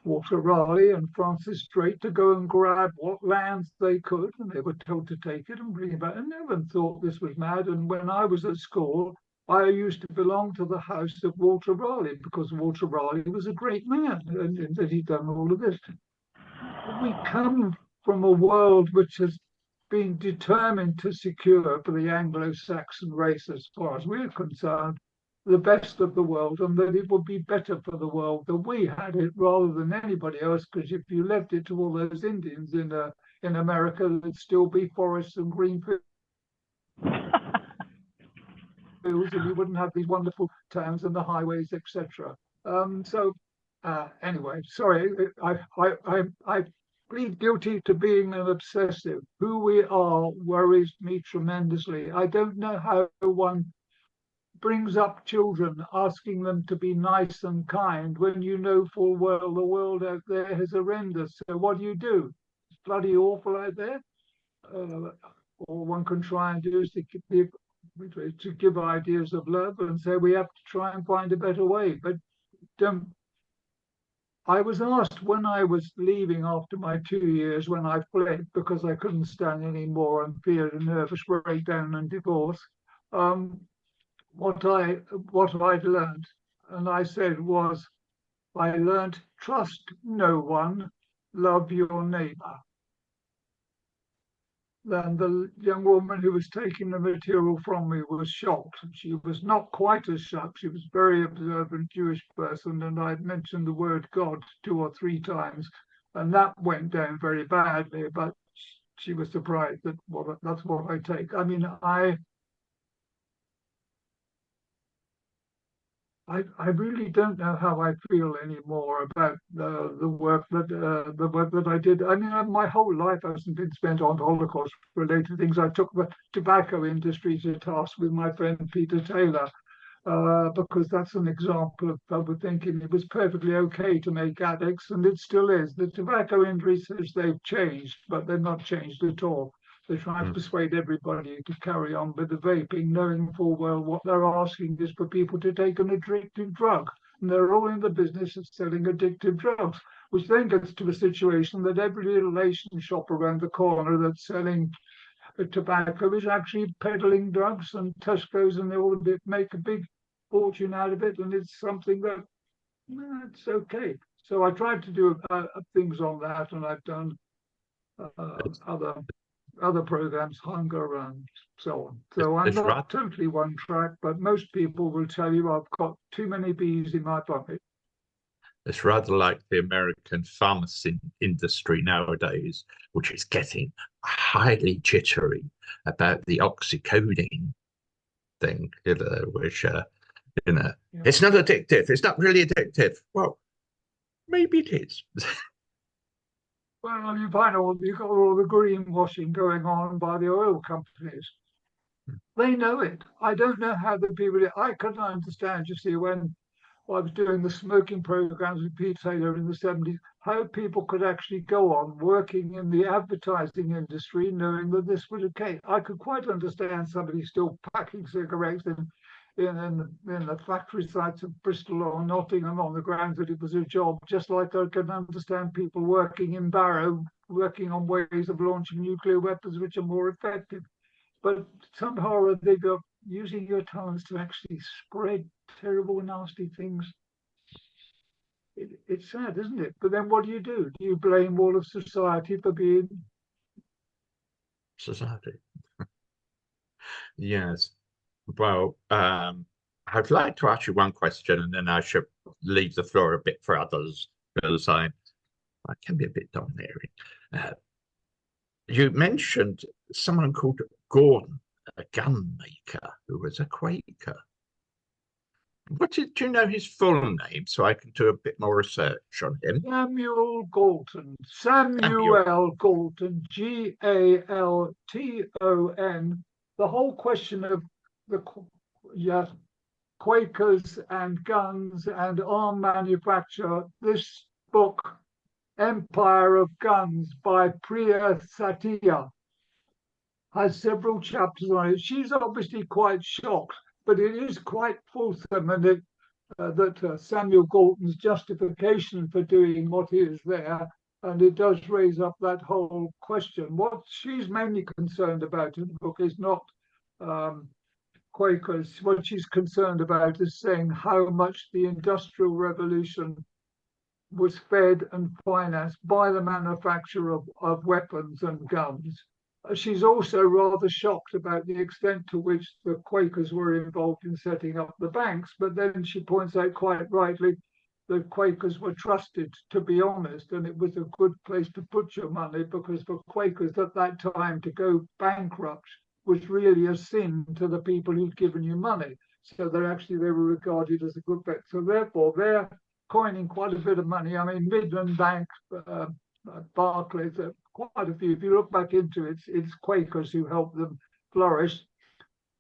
Walter Raleigh and Francis Drake to go and grab what lands they could, and they were told to take it and bring it back. And no one thought this was mad. And when I was at school, I used to belong to the house of Walter Raleigh because Walter Raleigh was a great man and that he'd done all of this. We come from a world which has been determined to secure for the Anglo-Saxon race, as far as we're concerned, the best of the world, and that it would be better for the world that we had it rather than anybody else. Because if you left it to all those Indians in America, there'd still be forests and green fields, and you wouldn't have these wonderful towns and the highways, etc. Anyway, sorry, I plead guilty to being an obsessive. Who we are worries me tremendously. I don't know how one brings up children asking them to be nice and kind when you know full well the world out there is horrendous. So what do? It's bloody awful out there. All one can try and do is to give ideas of love and say we have to try and find a better way. But I was asked when I was leaving after my 2 years, when I fled because I couldn't stand any more and feared a nervous breakdown and divorce, what I'd learned. And I said I learned trust no one, love your neighbor. Then the young woman who was taking the material from me was shocked. She was not quite as shocked. She was a very observant Jewish person, and I'd mentioned the word God 2 or 3 times, and that went down very badly. But she was surprised that that's what I take. I mean, I really don't know how I feel anymore about the work that I did. I mean, my whole life hasn't been spent on Holocaust-related things. I took the tobacco industry to task with my friend Peter Taylor, because that's an example of thinking it was perfectly okay to make addicts, and it still is. The tobacco industry says they've changed, but they're not changed at all. They try and persuade everybody to carry on with the vaping, knowing full well what they're asking is for people to take an addictive drug. And they're all in the business of selling addictive drugs, which then gets to a situation that every little Asian shop around the corner that's selling tobacco is actually peddling drugs, and Tesco's, and they all make a big fortune out of it. And it's something that, it's okay. So I tried to do things on that, and I've done other programs, hunger and so on. So I'm not totally one track, but most people will tell you I've got too many bees in my pocket. It's rather like the American pharmacy industry nowadays, which is getting highly jittery about the oxycodone thing, which, it's not addictive. It's not really addictive. Well, maybe it is. Well, you've got all the greenwashing going on by the oil companies. They know it. I don't know how the people. I couldn't understand. You see, when I was doing the smoking programs with Pete Taylor in the 70s, how people could actually go on working in the advertising industry knowing that this was a case. I could quite understand somebody still packing cigarettes in the factory sites of Bristol or Nottingham on the grounds that it was a job, just like I can understand people working in Barrow, working on ways of launching nuclear weapons which are more effective. But somehow or other, you're using your talents to actually spread terrible, nasty things. It's sad, isn't it? But then what do? Do you blame all of society for being society? Yes. Well, I'd like to ask you one question, and then I should leave the floor a bit for others, because I can be a bit domineering. You mentioned someone called Gordon, a gun maker who was a Quaker. Do you know his full name so I can do a bit more research on him? Samuel Galton? Samuel Galton, Galton. The whole question of the Quakers and guns and arm manufacture. This book, Empire of Guns by Priya Satia, has several chapters on it. She's obviously quite shocked, but it is quite fulsome, and that Samuel Galton's justification for doing what he is there, and it does raise up that whole question. What she's mainly concerned about in the book is not Quakers. What she's concerned about is saying how much the Industrial Revolution was fed and financed by the manufacture of weapons and guns. She's also rather shocked about the extent to which the Quakers were involved in setting up the banks. But then she points out quite rightly the Quakers were trusted to be honest, and it was a good place to put your money, because for Quakers at that time to go bankrupt was really a sin to the people who'd given you money. So they were regarded as a good bet. So therefore, they're coining quite a bit of money. I mean, Midland Bank, Barclays, quite a few. If you look back into it, it's Quakers who helped them flourish,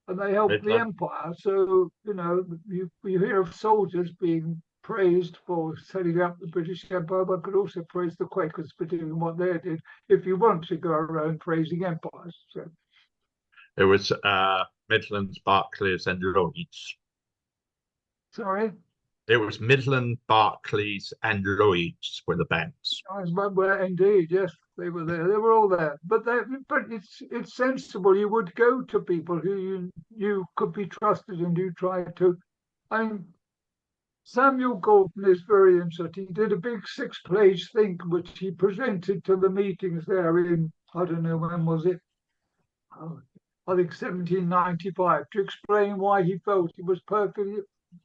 and they helped the empire. So, you hear of soldiers being praised for setting up the British Empire, but could also praise the Quakers for doing what they did, if you want to go around praising empires. So it was Midlands, Barclays, and Lloyds. Sorry? It was Midland, Barclays, and Lloyds were the banks. Well, indeed, yes, they were there. They were all there. But it's sensible. You would go to people who you could be trusted, and you try to. Samuel Galton is very interesting. He did a big 6-page thing which he presented to the meetings there in, I don't know, when was it? I think 1795, to explain why he felt it was perfectly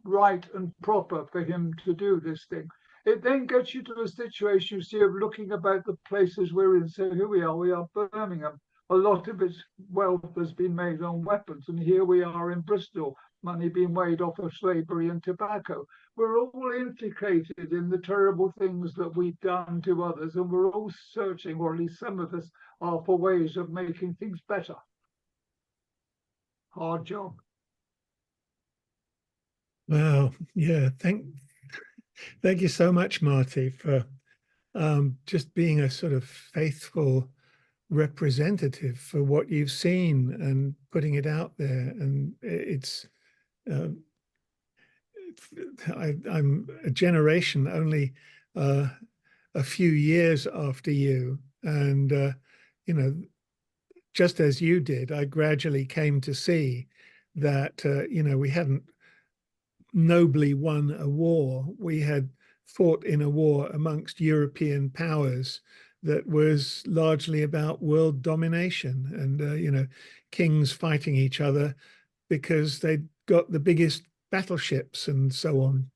right and proper for him to do this thing. It then gets you to a situation, you see, of looking about the places we're in. So here we are Birmingham. A lot of its wealth has been made on weapons, and here we are in Bristol, money being made off of slavery and tobacco. We're all implicated in the terrible things that we've done to others, and we're all searching, or at least some of us are, for ways of making things better. Hard job. Wow. Yeah. Thank you so much, Marty, for just being a sort of faithful representative for what you've seen and putting it out there. And I'm a generation only a few years after you, and just as you did, I gradually came to see that we hadn't nobly won a war. We had fought in a war amongst European powers that was largely about world domination, and kings fighting each other because they'd got the biggest battleships and so on,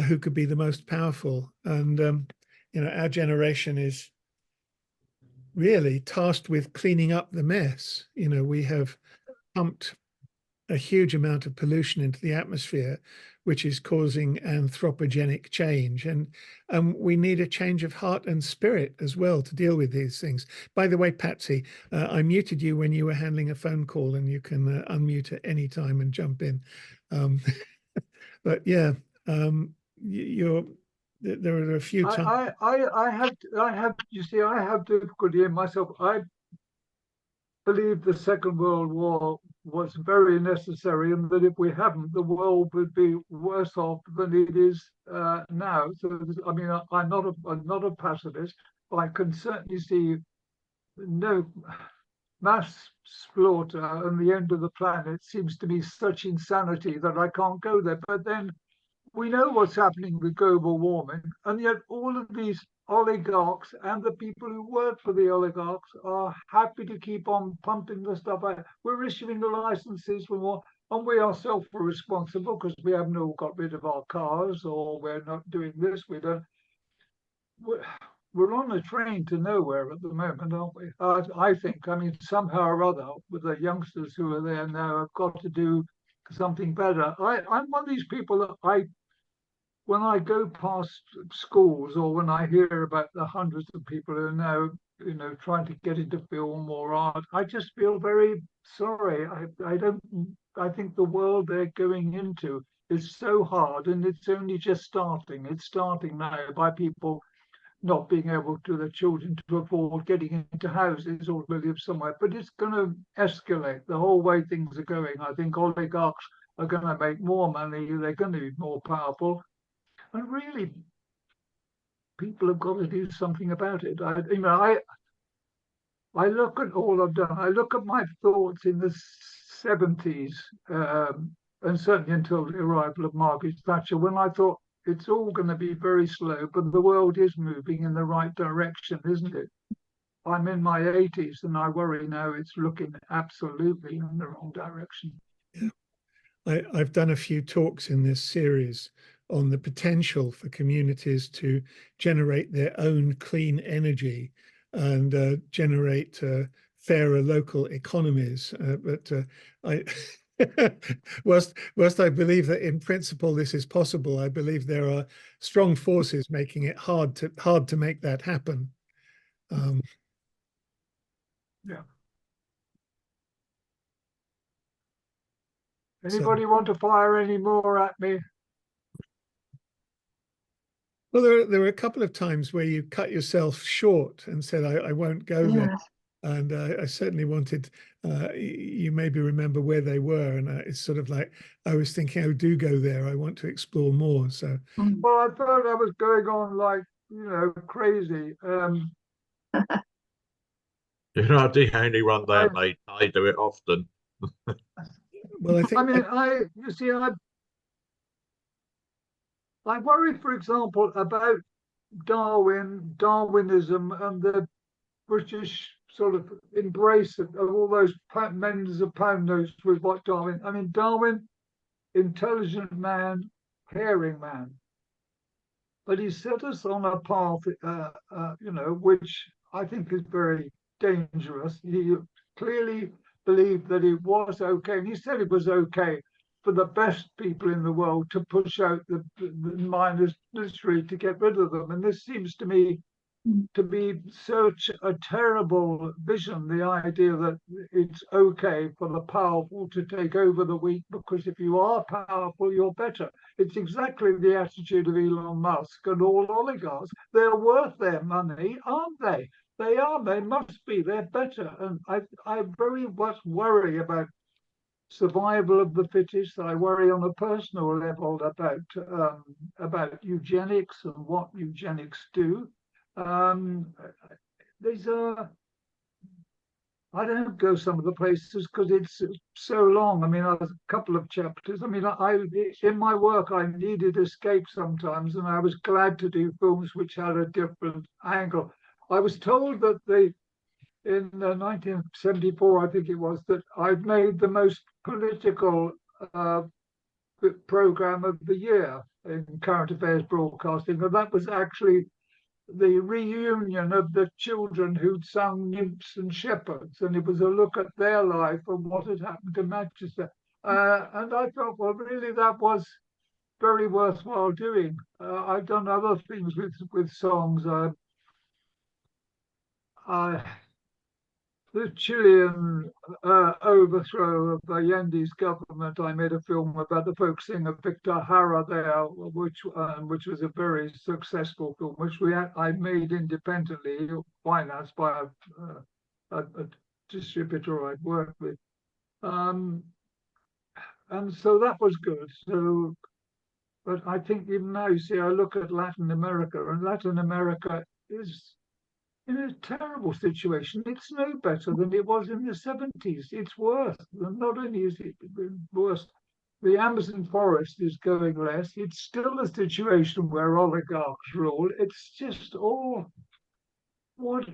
who could be the most powerful. And our generation is really tasked with cleaning up the mess. We have pumped a huge amount of pollution into the atmosphere, which is causing anthropogenic change. And we need a change of heart and spirit as well to deal with these things. By the way, Patsy, I muted you when you were handling a phone call, and you can unmute at any time and jump in. But yeah, There are a few times. I have, you see, I have difficulty in myself. I believe the Second World War was very necessary, and that if we hadn't, the world would be worse off than it is now. So, I mean, I'm not a pacifist, but I can certainly see no mass slaughter and the end of the planet seems to be such insanity that I can't go there. But then we know what's happening with global warming, and yet all of these oligarchs and the people who work for the oligarchs are happy to keep on pumping the stuff out. We're issuing the licenses for more, and we ourselves were responsible because we haven't all got rid of our cars, or we're not doing this. We don't. We're on a train to nowhere at the moment, aren't we? I think. I mean, somehow or other, with the youngsters who are there now, have got to do something better. I'm one of these people that when I go past schools, or when I hear about the hundreds of people who are now, trying to get into film or art, I just feel very sorry. I think the world they're going into is so hard, and it's only just starting. It's starting now by people not being able to, their children, to afford getting into houses or to live somewhere. But it's going to escalate the whole way things are going. I think oligarchs are going to make more money. They're going to be more powerful. And really, people have got to do something about it. I look at all I've done. I look at my thoughts in the 70s, and certainly until the arrival of Margaret Thatcher, when I thought it's all going to be very slow, but the world is moving in the right direction, isn't it? I'm in my 80s, and I worry now it's looking absolutely in the wrong direction. Yeah. I've done a few talks in this series on the potential for communities to generate their own clean energy and generate fairer local economies. But I whilst I believe that in principle this is possible, I believe there are strong forces making it hard to make that happen. Yeah. Anybody want to fire any more at me? Well, there were a couple of times where you cut yourself short and said, I won't go there. And I certainly wanted, you maybe remember where they were. And it's sort of like, I was thinking, oh, do go there. I want to explore more. So, well, I thought I was going on like, crazy. You're not the only one there, mate. I do it often. Well, I think. I mean, you see, I worry, for example, about Darwinism, and the British sort of embrace of all those men's of pound notes with what Darwin. I mean, Darwin, intelligent man, caring man, but he set us on a path, which I think is very dangerous. He clearly believed that it was okay, and he said it was okay for the best people in the world to push out the miners' industry, to get rid of them. And this seems to me to be such a terrible vision, the idea that it's okay for the powerful to take over the weak, because if you are powerful, you're better. It's exactly the attitude of Elon Musk and all oligarchs. They're worth their money, aren't they? They are, they must be, they're better. And I very much worry about survival of the fittest. I worry on a personal level about eugenics and what eugenics do. These are, I don't go some of the places because it's so long. I mean, a couple of chapters. I mean, in my work, I needed escape sometimes, and I was glad to do films which had a different angle. I was told that in 1974, I think it was, that I'd made the most political program of the year in current affairs broadcasting, and that was actually the reunion of the children who'd sung Nymphs and Shepherds, and it was a look at their life and what had happened to Manchester. And I thought, well, really, that was very worthwhile doing. I've done other things with songs. the Chilean overthrow of Allende's government, I made a film about the folk singer Victor Jara there, which was a very successful film, which I made independently, financed by a distributor I'd worked with. And so that was good. So, but I think even now, you see, I look at Latin America, and Latin America is in a terrible situation. It's no better than it was in the 70s. It's worse. Not only is it worse, the Amazon forest is going less. It's still a situation where oligarchs rule. It's just all, what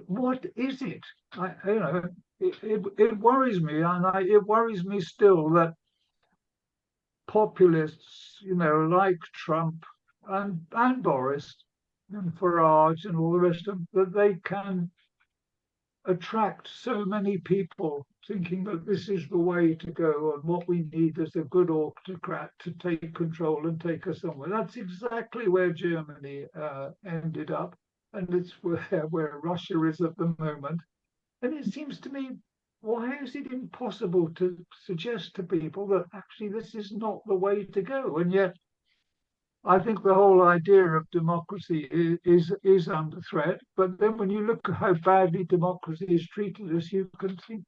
is it? It worries me, and it worries me still that populists, like Trump and Boris and Farage and all the rest of them, that they can attract so many people thinking that this is the way to go, and what we need is a good autocrat to take control and take us somewhere. That's exactly where Germany ended up, and it's where Russia is at the moment. And it seems to me, why is it impossible to suggest to people that actually this is not the way to go? And yet, I think the whole idea of democracy is under threat. But then when you look at how badly democracy is treated us, you can think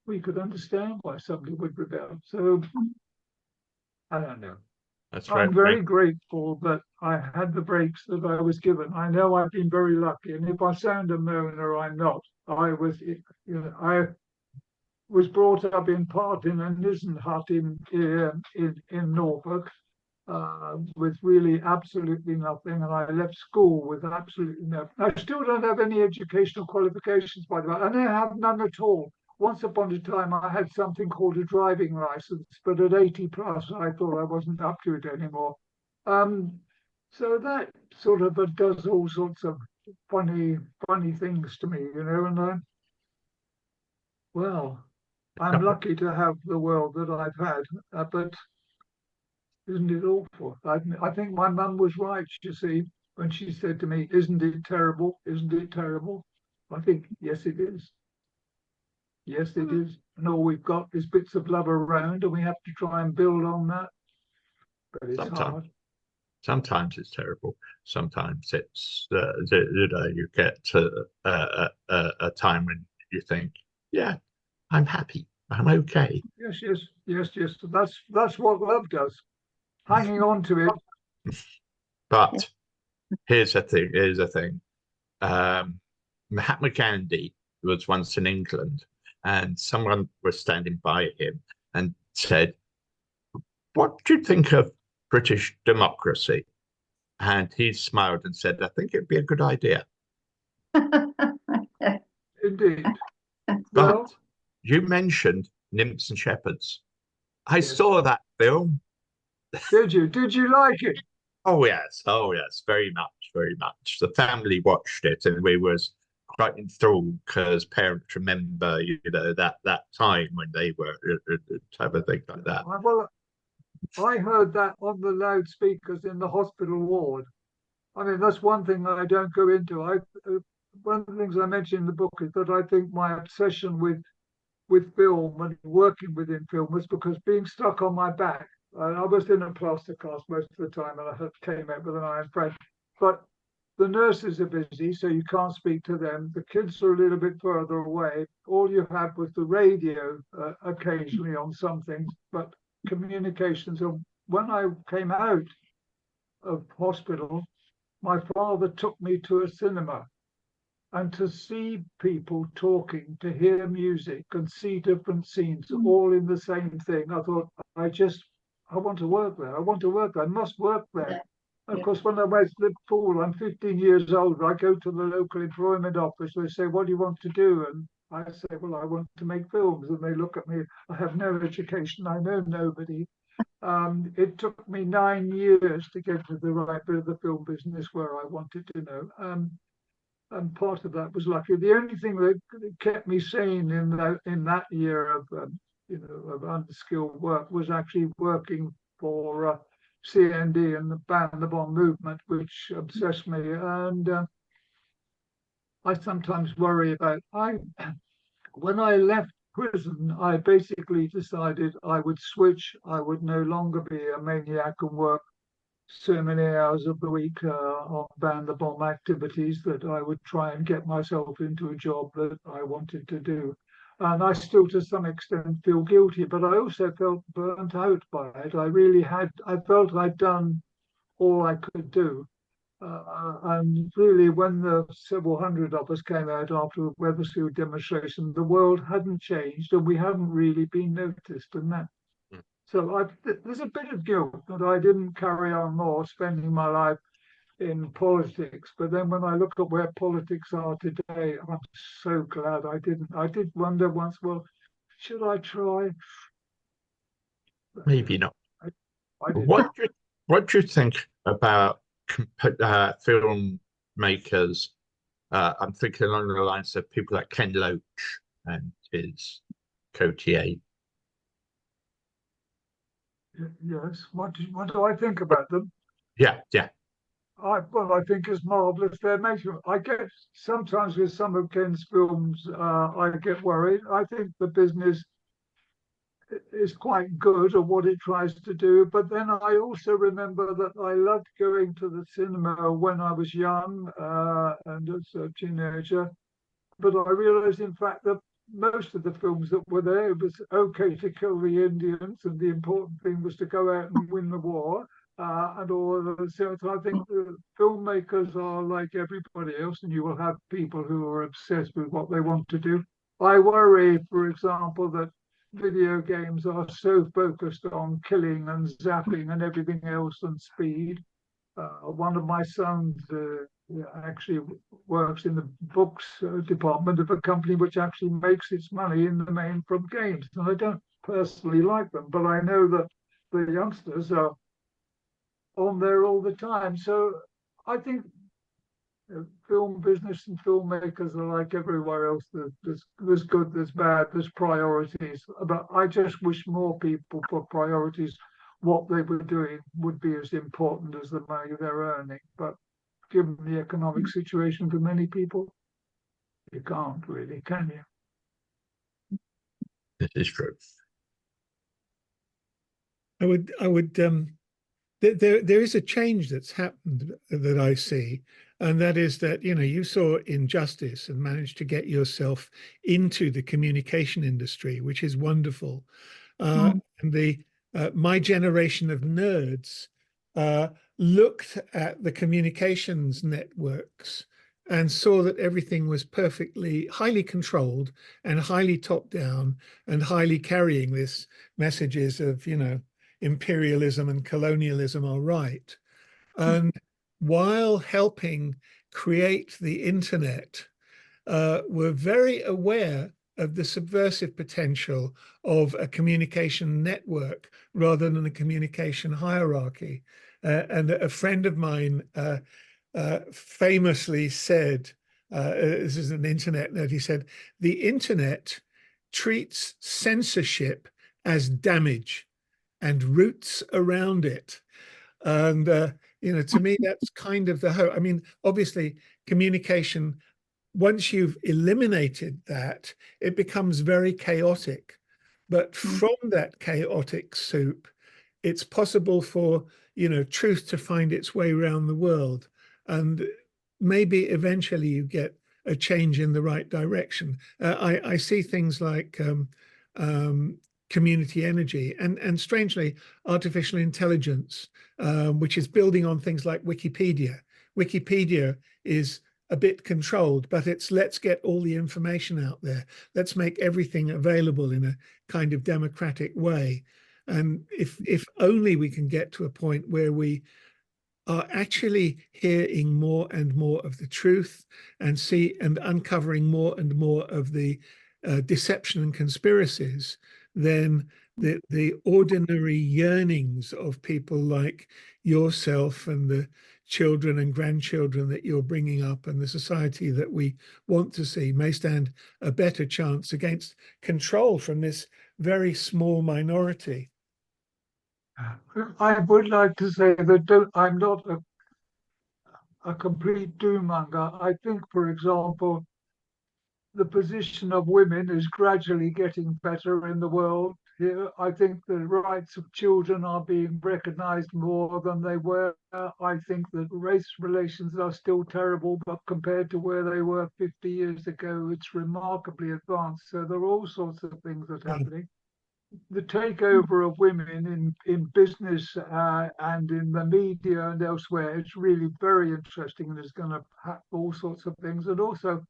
we could understand why somebody would rebel. So I don't know. That's right. I'm very grateful that I had the breaks that I was given. I know I've been very lucky, and if I sound a moaner, I'm not. I was brought up in part in a Nissen hut in Norfolk, with really absolutely nothing, and I left school with absolutely nothing. I still don't have any educational qualifications, by the way, and I have none at all. Once upon a time, I had something called a driving license, but at 80 plus, I thought I wasn't up to it anymore. So that sort of does all sorts of funny things to me, and well, I'm lucky to have the world that I've had, but isn't it awful? I think my mum was right, you see, when she said to me, "Isn't it terrible? Isn't it terrible?" I think, yes, it is. Yes, it is. And all we've got is bits of love around, and we have to try and build on that. But it's hard. Sometimes it's terrible. Sometimes it's you get to a time when you think, yeah, I'm happy, I'm okay. Yes. That's what love does. Hanging on to it. But here's the thing. Mahatma Gandhi was once in England, and someone was standing by him and said, "What do you think of British democracy?" And he smiled and said, "I think it'd be a good idea." Indeed. But you mentioned Nymphs and Shepherds. I saw that film. Did you? Did you like it? Oh yes, very much. The family watched it, and we was quite enthralled because parents remember, that time when they were type of thing like that. Well, I heard that on the loudspeakers in the hospital ward. I mean, that's one thing I don't go into. One of the things I mentioned in the book is that I think my obsession with film and working within film was because being stuck on my back. I was in a plaster cast most of the time, and I came out with an iron frame. But the nurses are busy, so you can't speak to them. The kids are a little bit further away. All you had was the radio occasionally on some things, but communications. And when I came out of hospital, my father took me to a cinema, and to see people talking, to hear music and see different scenes all in the same thing, I thought, I want to work there. I want to work there. I must work there. Yeah. Of course, when I was at Liverpool, I'm 15 years old. I go to the local employment office. They say, "What do you want to do?" And I say, "Well, I want to make films." And they look at me. I have no education. I know nobody. It took me 9 years to get to the right bit of the film business where I wanted to know. And part of that was lucky. The only thing that kept me sane in that year of of unskilled work was actually working for CND and the Ban the Bomb movement, which obsessed me. And I sometimes worry about when I left prison, I basically decided I would switch. I would no longer be a maniac and work so many hours of the week on ban the bomb activities, that I would try and get myself into a job that I wanted to do. And I still, to some extent, feel guilty, but I also felt burnt out by it. I felt I'd done all I could do. And really, when the several hundred of us came out after the Wethersfield demonstration, the world hadn't changed and we hadn't really been noticed. And that, so there's a bit of guilt that I didn't carry on more, spending my life in politics. But then when I look at where politics are today, I'm so glad I didn't. I did wonder once, well, should I try? Maybe not. I didn't. What do you think about filmmakers? I'm thinking along the lines of people like Ken Loach and his coterie. Yes. What do I think about them? Yeah. I think it's marvelous. They're making. I get sometimes with some of Ken's films, I get worried. I think the business is quite good at what it tries to do. But then I also remember that I loved going to the cinema when I was young and as a teenager. But I realized, in fact, that most of the films that were there, it was okay to kill the Indians, and the important thing was to go out and win the war. And all of those. So I think the filmmakers are like everybody else, and you will have people who are obsessed with what they want to do. I worry, for example, that video games are so focused on killing and zapping and everything else and speed. One of my sons actually works in the books department of a company which actually makes its money in the main from games. And I don't personally like them, but I know that the youngsters are on there all the time. So I think film business and filmmakers are like everywhere else. There's good, there's bad, there's priorities. But I just wish more people put priorities. What they were doing would be as important as the money they're earning. But given the economic situation for many people, you can't really, can you? This is true. I would there is a change that's happened that I see, and that is that, you know, you saw Injustice and managed to get yourself into the communication industry, which is wonderful. And my generation of nerds looked at the communications networks and saw that everything was perfectly highly controlled and highly top down and highly carrying this messages of, you know, imperialism and colonialism are right. And while helping create the internet, were very aware of the subversive potential of a communication network rather than a communication hierarchy. And a friend of mine famously said, this is an internet note, he said, the internet treats censorship as damage and roots around it. And, you know, to me, that's kind of the hope. I mean, obviously, communication, once you've eliminated that, it becomes very chaotic. But from that chaotic soup, it's possible for, you know, truth to find its way around the world. And maybe eventually you get a change in the right direction. I see things like community energy and strangely, artificial intelligence, which is building on things like Wikipedia. Wikipedia is a bit controlled, but it's let's get all the information out there. Let's make everything available in a kind of democratic way. And if only we can get to a point where we are actually hearing more and more of the truth and see and uncovering more and more of the deception and conspiracies, then the ordinary yearnings of people like yourself and the children and grandchildren that you're bringing up and the society that we want to see may stand a better chance against control from this very small minority. I would like to say that I'm not a complete doom monger. I think, for example, the position of women is gradually getting better in the world. Here, I think the rights of children are being recognized more than they were. I think that race relations are still terrible, but compared to where they were 50 years ago, it's remarkably advanced. So there are all sorts of things that are happening. The takeover of women in business and in the media and elsewhere, it's really very interesting, and it's going to have all sorts of things. And also,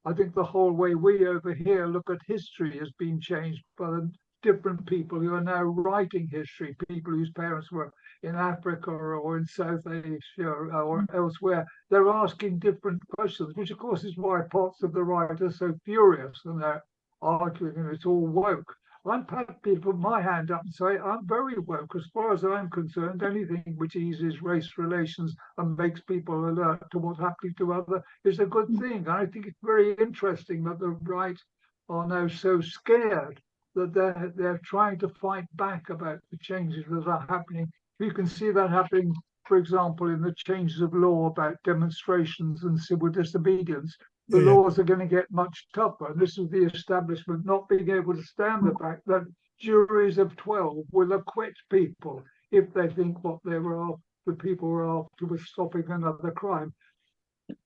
I think the whole way we over here look at history has been changed by the different people who are now writing history, people whose parents were in Africa or in South Asia or elsewhere. They're asking different questions, which of course is why parts of the right are so furious, and they're arguing and it's all woke. I'm happy to put my hand up and say I'm very woke. As far as I'm concerned, anything which eases race relations and makes people alert to what's happening to others is a good thing. And I think it's very interesting that the right are now so scared that they're trying to fight back about the changes that are happening. You can see that happening, for example, in the changes of law about demonstrations and civil disobedience. The laws are going to get much tougher. And this is the establishment not being able to stand the fact that juries of 12 will acquit people if they think what they were after, the people were after was stopping another crime.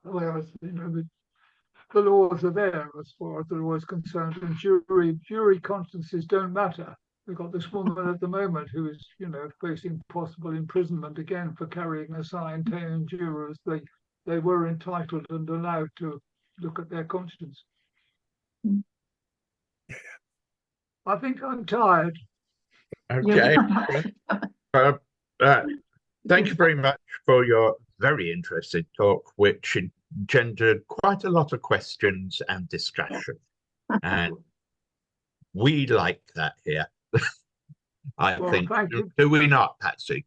Whereas, the laws are there as far as the law is concerned, and jury consciences don't matter. We've got this woman at the moment who is, facing possible imprisonment again for carrying a sign telling jurors they were entitled and allowed to look at their conscience. I think I'm tired. Okay. Thank you very much for your very interesting talk, which engendered quite a lot of questions and discussion. And we like that here. I think. Do we not, Patsy?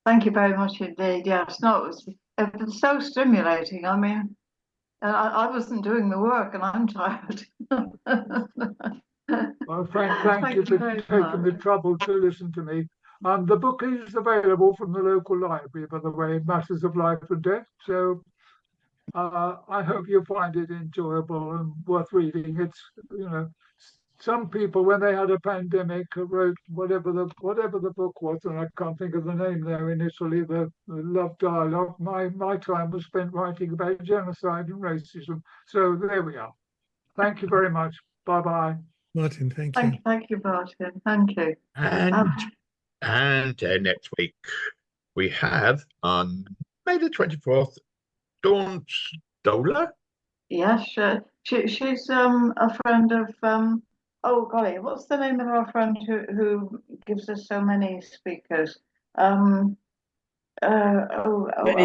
Thank you very much indeed. Yes, no, it was so stimulating. I mean, I wasn't doing the work, and I'm tired. Well, thank you for taking the trouble to listen to me. The book is available from the local library, by the way, Matters of Life and Death. So I hope you find it enjoyable and worth reading. It's, some people, when they had a pandemic, wrote whatever the book was, and I can't think of the name there in Italy, the love dialogue. My time was spent writing about genocide and racism. So there we are. Thank you very much. Bye-bye. Martin, thank you. Thank you, Martin. Thank you. And next week we have on May the 24th, Dawn Stoller. Yes, she's a friend of oh golly, what's the name of our friend who gives us so many speakers?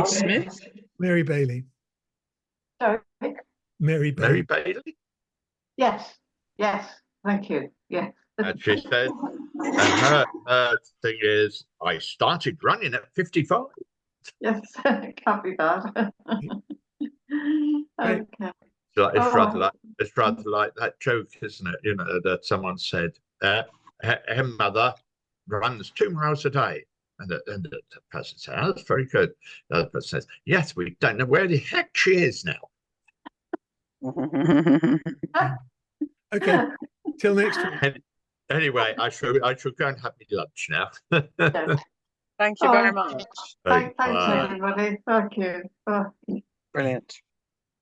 Smith? Mary Bailey. Sorry? Mary Bailey. Mary Bailey? Yes, thank you. Yes. And she said, and her thing is, I started running at 55. Yes, it can't be bad. Okay. It's rather like that joke, isn't it? That someone said, her mother runs 2 miles a day. And the person said, oh, that's very good. The other person says, yes, we don't know where the heck she is now. Okay, till next week. Anyway, I shall go and have my lunch now. Yes. Thank you very much. Thanks, everybody. Thank you. Brilliant.